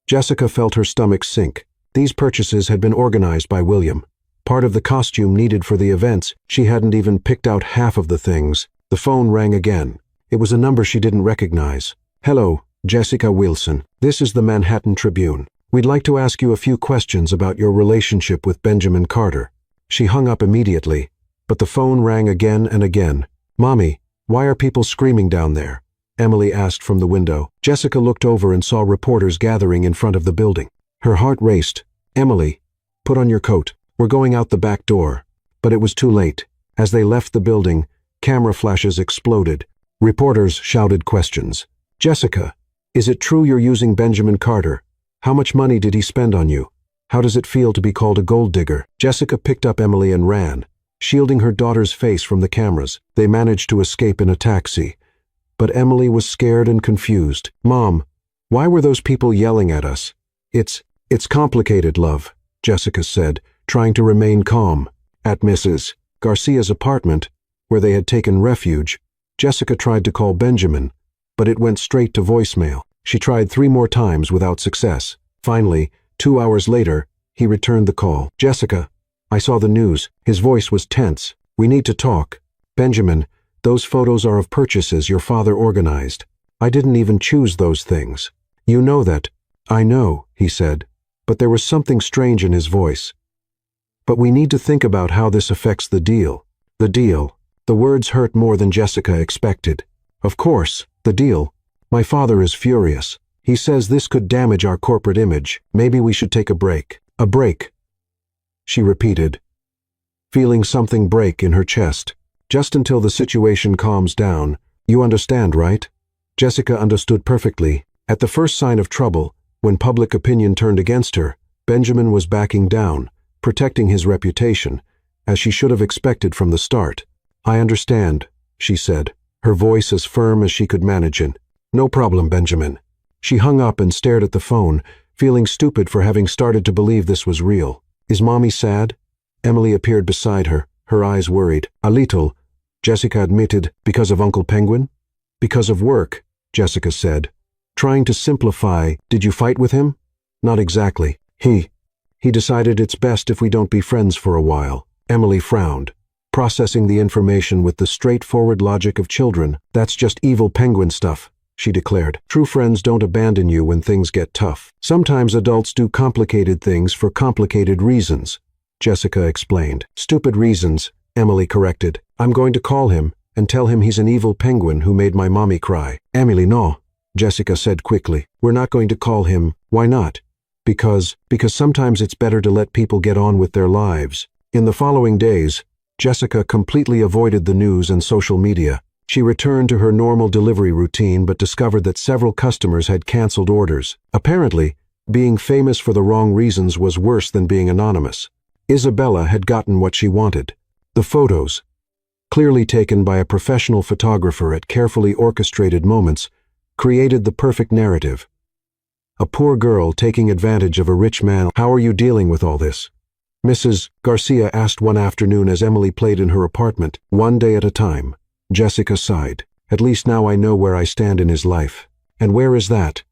Jessica felt her stomach sink. These purchases had been organized by William. Part of the costume needed for the events, she hadn't even picked out half of the things. The phone rang again. It was a number she didn't recognize. "Hello, Jessica Wilson. This is the Manhattan Tribune. We'd like to ask you a few questions about your relationship with Benjamin Carter." She hung up immediately, but the phone rang again and again. "Mommy, why are people screaming down there?" Emily asked from the window. Jessica looked over and saw reporters gathering in front of the building. Her heart raced. "Emily, put on your coat. We're going out the back door." But it was too late. As they left the building, camera flashes exploded. Reporters shouted questions. "Jessica, is it true you're using Benjamin Carter? How much money did he spend on you? How does it feel to be called a gold digger?" Jessica picked up Emily and ran, shielding her daughter's face from the cameras. They managed to escape in a taxi. But Emily was scared and confused. "Mom, why were those people yelling at us?" It's complicated, love," Jessica said, trying to remain calm. At Mrs. Garcia's apartment, where they had taken refuge, Jessica tried to call Benjamin, but it went straight to voicemail. She tried 3 more times without success. Finally, 2 hours later, he returned the call. "Jessica, I saw the news." His voice was tense. "We need to talk. Benjamin, those photos are of purchases your father organized. I didn't even choose those things. You know that." "I know," he said, but there was something strange in his voice. "But we need to think about how this affects the deal." "The deal." The words hurt more than Jessica expected. "Of course, the deal. My father is furious. He says this could damage our corporate image. Maybe we should take a break." "A break," she repeated, feeling something break in her chest. "Just until the situation calms down. You understand, right?" Jessica understood perfectly. At the first sign of trouble, when public opinion turned against her, Benjamin was backing down, protecting his reputation, as she should have expected from the start. "I understand," she said, her voice as firm as she could manage it. "No problem, Benjamin." She hung up and stared at the phone, feeling stupid for having started to believe this was real. "Is Mommy sad?" Emily appeared beside her, her eyes worried. "A little," Jessica admitted. "Because of Uncle Penguin?" "Because of work," Jessica said. Trying to simplify, "Did you fight with him?" "Not exactly. He decided it's best if we don't be friends for a while." Emily frowned, processing the information with the straightforward logic of children. "That's just evil penguin stuff. she declared. True friends don't abandon you when things get tough. Sometimes adults do complicated things for complicated reasons, Jessica explained. Stupid reasons, Emily corrected. I'm going to call him and tell him he's an evil penguin who made my mommy cry. Emily, no, Jessica said quickly. We're not going to call him. Why not? Because sometimes it's better to let people get on with their lives. In the following days, Jessica completely avoided the news and social media. She returned to her normal delivery routine but discovered that several customers had canceled orders. Apparently, being famous for the wrong reasons was worse than being anonymous. Isabella had gotten what she wanted. The photos, clearly taken by a professional photographer at carefully orchestrated moments, created the perfect narrative. A poor girl taking advantage of a rich man. How are you dealing with all this? Mrs. Garcia asked one afternoon as Emily played in her apartment. One day at a time, Jessica sighed. At least now I know where I stand in his life. And where is that?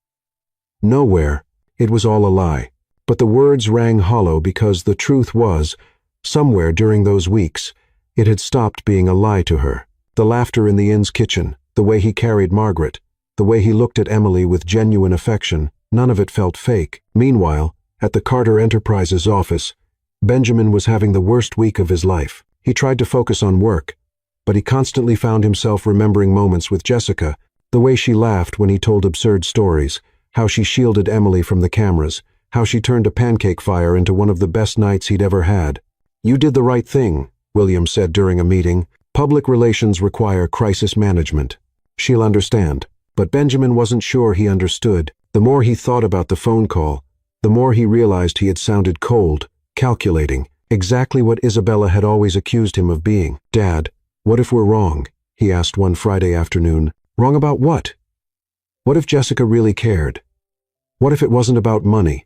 Nowhere. It was all a lie. But the words rang hollow because the truth was, somewhere during those weeks, it had stopped being a lie to her. The laughter in the inn's kitchen, the way he carried Margaret, the way he looked at Emily with genuine affection, none of it felt fake. Meanwhile, at the Carter Enterprises office, Benjamin was having the worst week of his life. He tried to focus on work, but he constantly found himself remembering moments with Jessica, the way she laughed when he told absurd stories, how she shielded Emily from the cameras, how she turned a pancake fire into one of the best nights he'd ever had. You did the right thing, William said during a meeting. Public relations require crisis management. She'll understand. But Benjamin wasn't sure he understood. The more he thought about the phone call, the more he realized he had sounded cold, calculating, exactly what Isabella had always accused him of being. Dad, what if we're wrong? He asked one Friday afternoon. Wrong about what? What if Jessica really cared? What if it wasn't about money?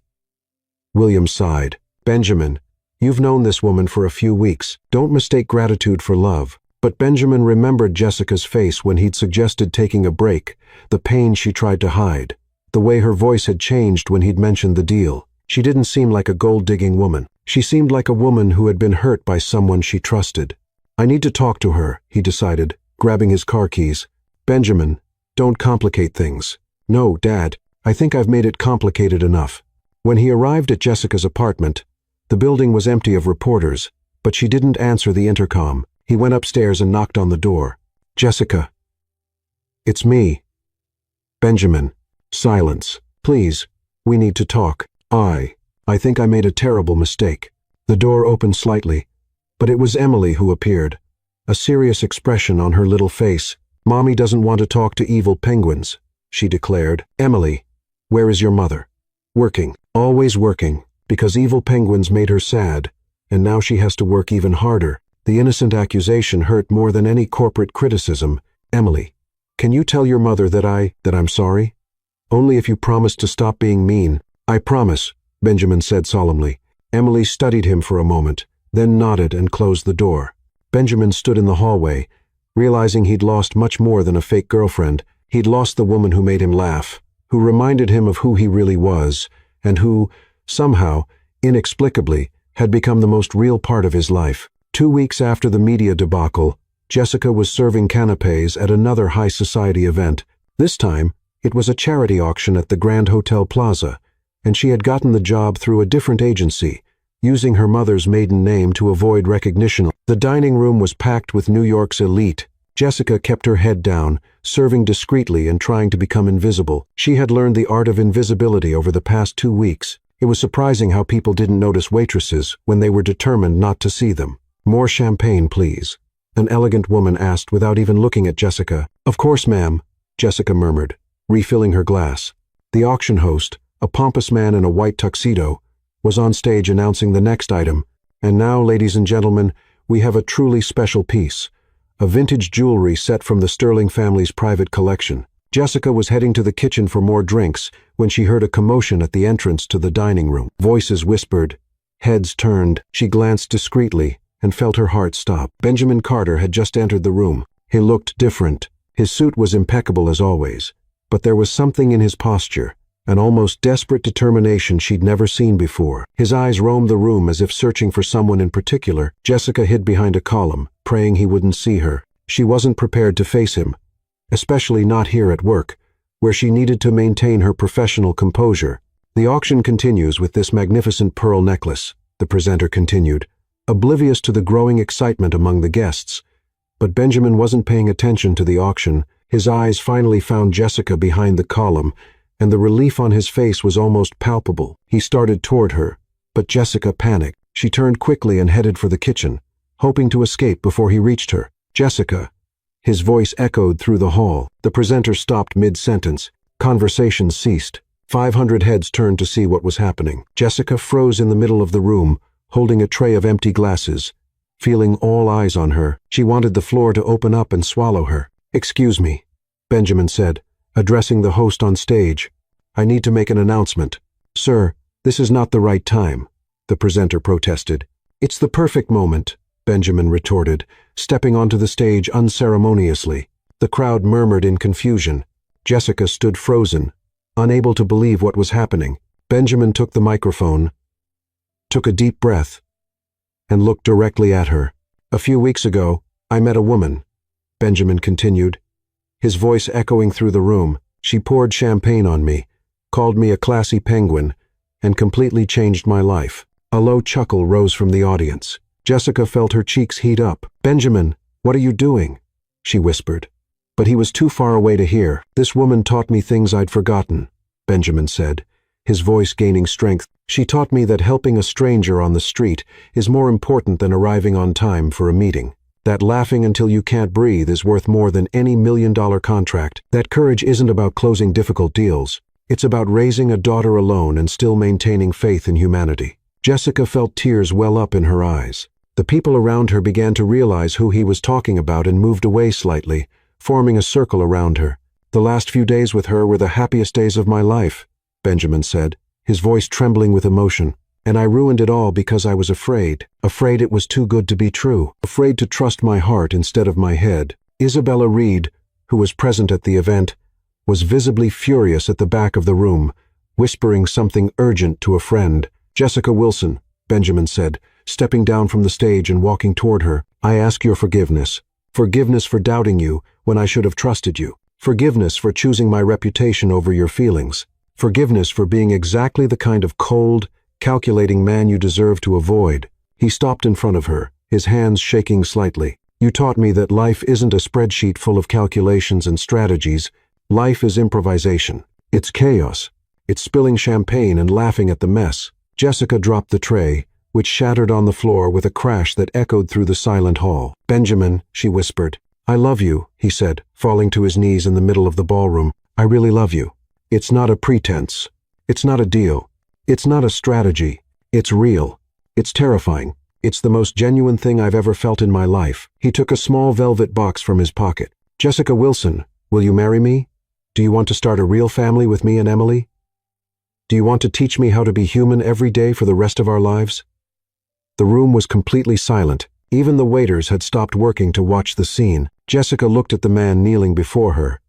William sighed. Benjamin, you've known this woman for a few weeks. Don't mistake gratitude for love. But Benjamin remembered Jessica's face when he'd suggested taking a break, the pain she tried to hide, the way her voice had changed when he'd mentioned the deal. She didn't seem like a gold-digging woman. She seemed like a woman who had been hurt by someone she trusted. I need to talk to her, he decided, grabbing his car keys. Benjamin, don't complicate things. No, Dad, I think I've made it complicated enough. When he arrived at Jessica's apartment, the building was empty of reporters, but she didn't answer the intercom. He went upstairs and knocked on the door. Jessica. It's me. Benjamin. Silence. Please, we need to talk. I think I made a terrible mistake. The door opened slightly, but it was Emily who appeared, a serious expression on her little face. Mommy doesn't want to talk to evil penguins, she declared. Emily, where is your mother? Working. Always working, because evil penguins made her sad, and now she has to work even harder. The innocent accusation hurt more than any corporate criticism. Emily, can you tell your mother that I'm sorry? Only if you promise to stop being mean. I promise, Benjamin said solemnly. Emily studied him for a moment, then nodded and closed the door. Benjamin stood in the hallway, realizing he'd lost much more than a fake girlfriend. He'd lost the woman who made him laugh, who reminded him of who he really was, and who, somehow, inexplicably, had become the most real part of his life. 2 weeks after the media debacle, Jessica was serving canapes at another high society event. This time, it was a charity auction at the Grand Hotel Plaza, and she had gotten the job through a different agency, using her mother's maiden name to avoid recognition. The dining room was packed with New York's elite. Jessica kept her head down, serving discreetly and trying to become invisible. She had learned the art of invisibility over the past 2 weeks. It was surprising how people didn't notice waitresses when they were determined not to see them. More champagne, please, an elegant woman asked without even looking at Jessica. Of course, ma'am, Jessica murmured, refilling her glass. The auction host, a pompous man in a white tuxedo, was on stage announcing the next item. And now, ladies and gentlemen, we have a truly special piece. A vintage jewelry set from the Sterling family's private collection. Jessica was heading to the kitchen for more drinks when she heard a commotion at the entrance to the dining room. Voices whispered, heads turned. She glanced discreetly and felt her heart stop. Benjamin Carter had just entered the room. He looked different. His suit was impeccable as always, but there was something in his posture, an almost desperate determination she'd never seen before. His eyes roamed the room as if searching for someone in particular. Jessica hid behind a column, praying he wouldn't see her. She wasn't prepared to face him, especially not here at work, where she needed to maintain her professional composure. The auction continues with this magnificent pearl necklace, the presenter continued, oblivious to the growing excitement among the guests. But Benjamin wasn't paying attention to the auction. His eyes finally found Jessica behind the column, and the relief on his face was almost palpable. He started toward her, but Jessica panicked. She turned quickly and headed for the kitchen, hoping to escape before he reached her. "Jessica!" His voice echoed through the hall. The presenter stopped mid-sentence. Conversation ceased. 500 heads turned to see what was happening. Jessica froze in the middle of the room, holding a tray of empty glasses. Feeling all eyes on her, she wanted the floor to open up and swallow her. "Excuse me," Benjamin said, addressing the host on stage. "I need to make an announcement." "Sir, this is not the right time," the presenter protested. "It's the perfect moment," Benjamin retorted, stepping onto the stage unceremoniously. The crowd murmured in confusion. Jessica stood frozen, unable to believe what was happening. Benjamin took the microphone, took a deep breath, and looked directly at her. "A few weeks ago, I met a woman," Benjamin continued, his voice echoing through the room. "She poured champagne on me, called me a classy penguin, and completely changed my life." A low chuckle rose from the audience. Jessica felt her cheeks heat up. "Benjamin, what are you doing?" she whispered. But he was too far away to hear. "This woman taught me things I'd forgotten," Benjamin said, his voice gaining strength. "She taught me that helping a stranger on the street is more important than arriving on time for a meeting. That laughing until you can't breathe is worth more than any $1,000,000 contract. That courage isn't about closing difficult deals. It's about raising a daughter alone and still maintaining faith in humanity." Jessica felt tears well up in her eyes. The people around her began to realize who he was talking about and moved away slightly, forming a circle around her. "The last few days with her were the happiest days of my life," Benjamin said, his voice trembling with emotion. "And I ruined it all because I was afraid. Afraid it was too good to be true. Afraid to trust my heart instead of my head." Isabella Reed, who was present at the event, was visibly furious at the back of the room, whispering something urgent to a friend. "Jessica Wilson," Benjamin said, stepping down from the stage and walking toward her, "I ask your forgiveness. Forgiveness for doubting you when I should have trusted you. Forgiveness for choosing my reputation over your feelings. Forgiveness for being exactly the kind of cold, calculating man you deserve to avoid." He stopped in front of her, his hands shaking slightly. "You taught me that life isn't a spreadsheet full of calculations and strategies. Life is improvisation. It's chaos. It's spilling champagne and laughing at the mess." Jessica dropped the tray, which shattered on the floor with a crash that echoed through the silent hall. "Benjamin," she whispered. "I love you," he said, falling to his knees in the middle of the ballroom. "I really love you. It's not a pretense. It's not a deal. It's not a strategy. It's real. It's terrifying. It's the most genuine thing I've ever felt in my life." He took a small velvet box from his pocket. "Jessica Wilson, will you marry me? Do you want to start a real family with me and Emily? Do you want to teach me how to be human every day for the rest of our lives?" The room was completely silent. Even the waiters had stopped working to watch the scene. Jessica looked at the man kneeling before her,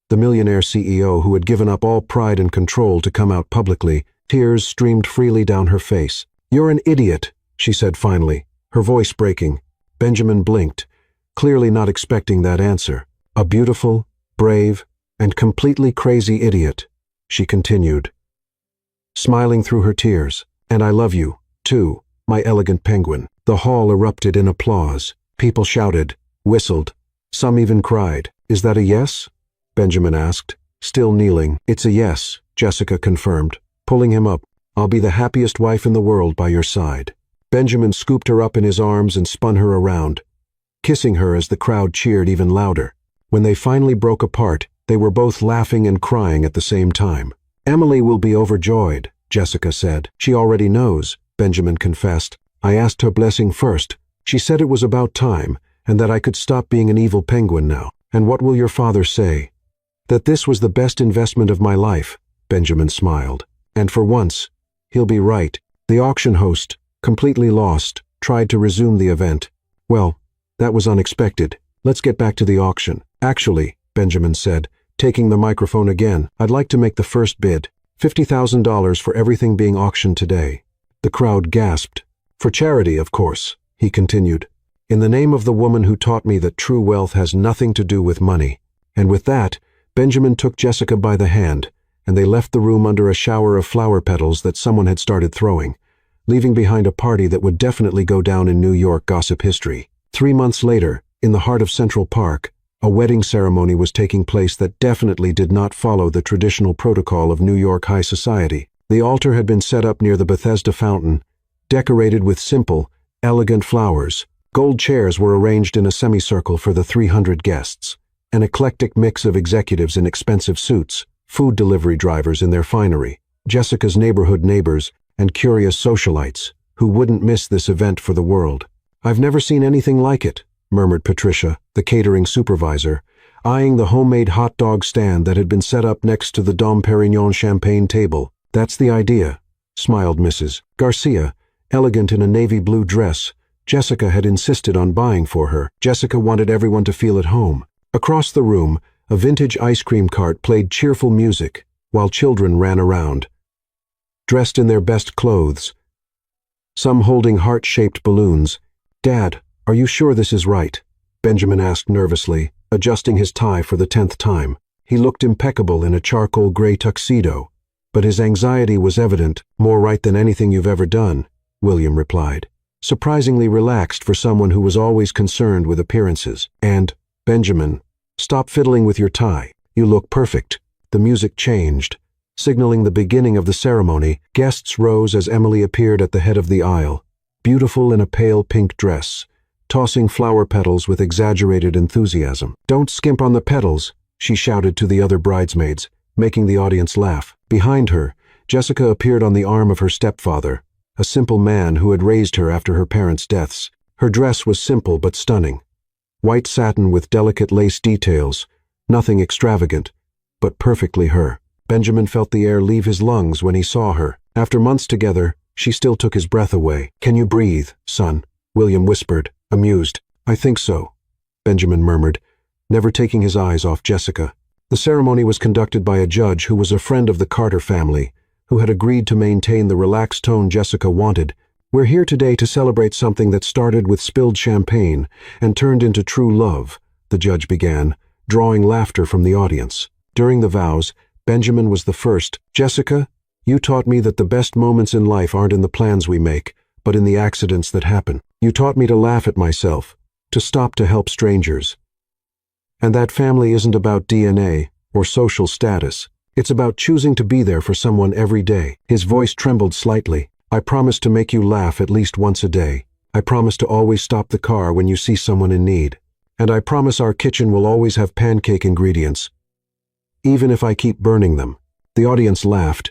the millionaire CEO who had given up all pride and control to come out publicly. Tears streamed freely down her face. "You're an idiot," she said finally, her voice breaking. Benjamin blinked, clearly not expecting that answer. "A beautiful, brave, and completely crazy idiot," she continued, smiling through her tears. "And I love you, too, my elegant penguin." The hall erupted in applause. People shouted, whistled. Some even cried. "Is that a yes?" Benjamin asked, still kneeling. "It's a yes," Jessica confirmed, pulling him up. "I'll be the happiest wife in the world by your side." Benjamin scooped her up in his arms and spun her around, kissing her as the crowd cheered even louder. When they finally broke apart, they were both laughing and crying at the same time. "Emily will be overjoyed," Jessica said. "She already knows," Benjamin confessed. "I asked her blessing first. She said it was about time, and that I could stop being an evil penguin now. And what will your father say?" "That this was the best investment of my life," Benjamin smiled. "And for once, he'll be right." The auction host, completely lost, tried to resume the event. "Well, that was unexpected. Let's get back to the auction." "Actually," Benjamin said, taking the microphone again, "I'd like to make the first bid. $50,000 for everything being auctioned today." The crowd gasped. "For charity, of course," he continued. "In the name of the woman who taught me that true wealth has nothing to do with money." And with that, Benjamin took Jessica by the hand, and they left the room under a shower of flower petals that someone had started throwing, leaving behind a party that would definitely go down in New York gossip history. 3 months later, in the heart of Central Park, a wedding ceremony was taking place that definitely did not follow the traditional protocol of New York high society. The altar had been set up near the Bethesda fountain, decorated with simple, elegant flowers. Gold chairs were arranged in a semicircle for the 300 guests, an eclectic mix of executives in expensive suits, food delivery drivers in their finery, Jessica's neighborhood neighbors, and curious socialites, who wouldn't miss this event for the world. "I've never seen anything like it," murmured Patricia, the catering supervisor, eyeing the homemade hot dog stand that had been set up next to the Dom Perignon champagne table. "That's the idea," smiled Mrs. Garcia, elegant in a navy blue dress Jessica had insisted on buying for her. Jessica wanted everyone to feel at home. Across the room, a vintage ice cream cart played cheerful music, while children ran around, dressed in their best clothes, some holding heart-shaped balloons. "Dad, are you sure this is right?" Benjamin asked nervously, adjusting his tie for the 10th time. He looked impeccable in a charcoal gray tuxedo, but his anxiety was evident. "More right than anything you've ever done," William replied, surprisingly relaxed for someone who was always concerned with appearances. "And, Benjamin, stop fiddling with your tie. You look perfect." The music changed, signaling the beginning of the ceremony. Guests rose as Emily appeared at the head of the aisle, beautiful in a pale pink dress, tossing flower petals with exaggerated enthusiasm. "Don't skimp on the petals," she shouted to the other bridesmaids, making the audience laugh. Behind her, Jessica appeared on the arm of her stepfather, a simple man who had raised her after her parents' deaths. Her dress was simple but stunning. White satin with delicate lace details, nothing extravagant, but perfectly her. Benjamin felt the air leave his lungs when he saw her. After months together, she still took his breath away. "Can you breathe, son?" William whispered, amused. "I think so," Benjamin murmured, never taking his eyes off Jessica. The ceremony was conducted by a judge who was a friend of the Carter family, who had agreed to maintain the relaxed tone Jessica wanted. "We're here today to celebrate something that started with spilled champagne and turned into true love," the judge began, drawing laughter from the audience. During the vows, Benjamin was the first. "Jessica, you taught me that the best moments in life aren't in the plans we make, but in the accidents that happen. You taught me to laugh at myself, to stop to help strangers. And that family isn't about DNA or social status. It's about choosing to be there for someone every day." His voice trembled slightly. "I promise to make you laugh at least once a day. I promise to always stop the car when you see someone in need. And I promise our kitchen will always have pancake ingredients, even if I keep burning them." The audience laughed,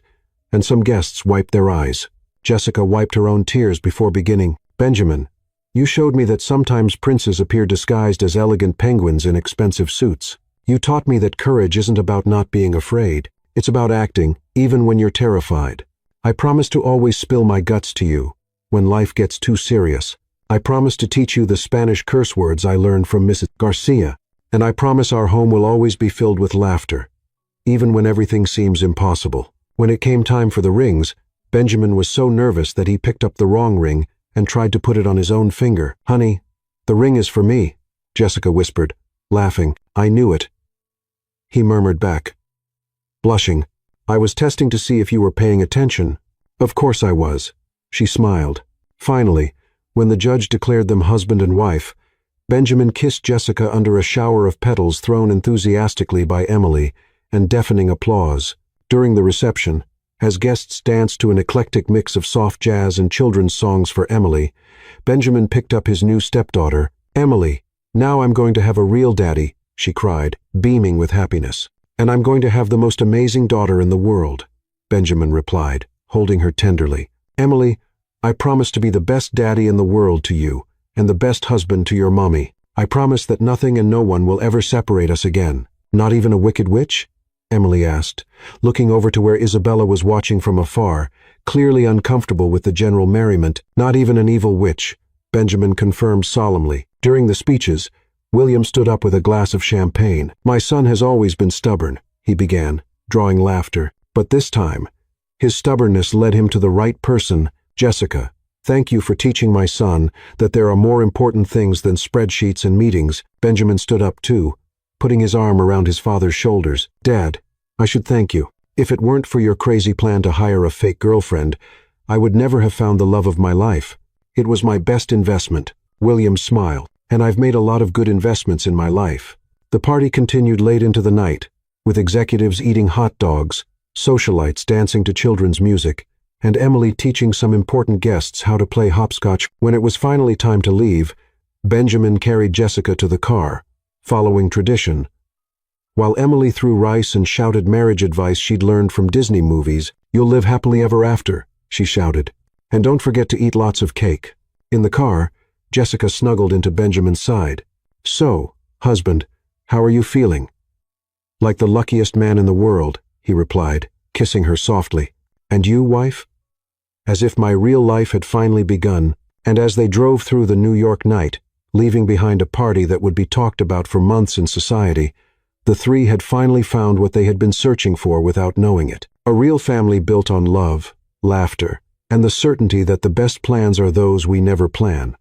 and some guests wiped their eyes. Jessica wiped her own tears before beginning. "Benjamin, you showed me that sometimes princes appear disguised as elegant penguins in expensive suits. You taught me that courage isn't about not being afraid. It's about acting, even when you're terrified. I promise to always spill my guts to you when life gets too serious. I promise to teach you the Spanish curse words I learned from Mrs. Garcia. And I promise our home will always be filled with laughter, even when everything seems impossible." When it came time for the rings, Benjamin was so nervous that he picked up the wrong ring and tried to put it on his own finger. "Honey, the ring is for me," Jessica whispered, laughing. "I knew it," he murmured back, blushing. "I was testing to see if you were paying attention." "Of course I was," she smiled. Finally, when the judge declared them husband and wife, Benjamin kissed Jessica under a shower of petals thrown enthusiastically by Emily and deafening applause. During the reception, as guests danced to an eclectic mix of soft jazz and children's songs for Emily, Benjamin picked up his new stepdaughter. "Emily, now I'm going to have a real daddy," she cried, beaming with happiness. "And I'm going to have the most amazing daughter in the world," Benjamin replied, holding her tenderly. "Emily, I promise to be the best daddy in the world to you, and the best husband to your mommy. I promise that nothing and no one will ever separate us again." "Not even a wicked witch?" Emily asked, looking over to where Isabella was watching from afar, clearly uncomfortable with the general merriment. "Not even an evil witch," Benjamin confirmed solemnly. During the speeches, William stood up with a glass of champagne. "My son has always been stubborn," he began, drawing laughter. "But this time, his stubbornness led him to the right person, Jessica. Thank you for teaching my son that there are more important things than spreadsheets and meetings." Benjamin stood up too, putting his arm around his father's shoulders. "Dad, I should thank you. If it weren't for your crazy plan to hire a fake girlfriend, I would never have found the love of my life. It was my best investment." William smiled. "And I've made a lot of good investments in my life." The party continued late into the night, with executives eating hot dogs, socialites dancing to children's music, and Emily teaching some important guests how to play hopscotch. When it was finally time to leave, Benjamin carried Jessica to the car, following tradition. While Emily threw rice and shouted marriage advice she'd learned from Disney movies, "You'll live happily ever after," she shouted. "And don't forget to eat lots of cake." In the car, Jessica snuggled into Benjamin's side. "So, husband, how are you feeling?" "Like the luckiest man in the world," he replied, kissing her softly. "And you, wife?" As if my real life had finally begun, and as they drove through the New York night, leaving behind a party that would be talked about for months in society, the three had finally found what they had been searching for without knowing it. A real family built on love, laughter, and the certainty that the best plans are those we never plan.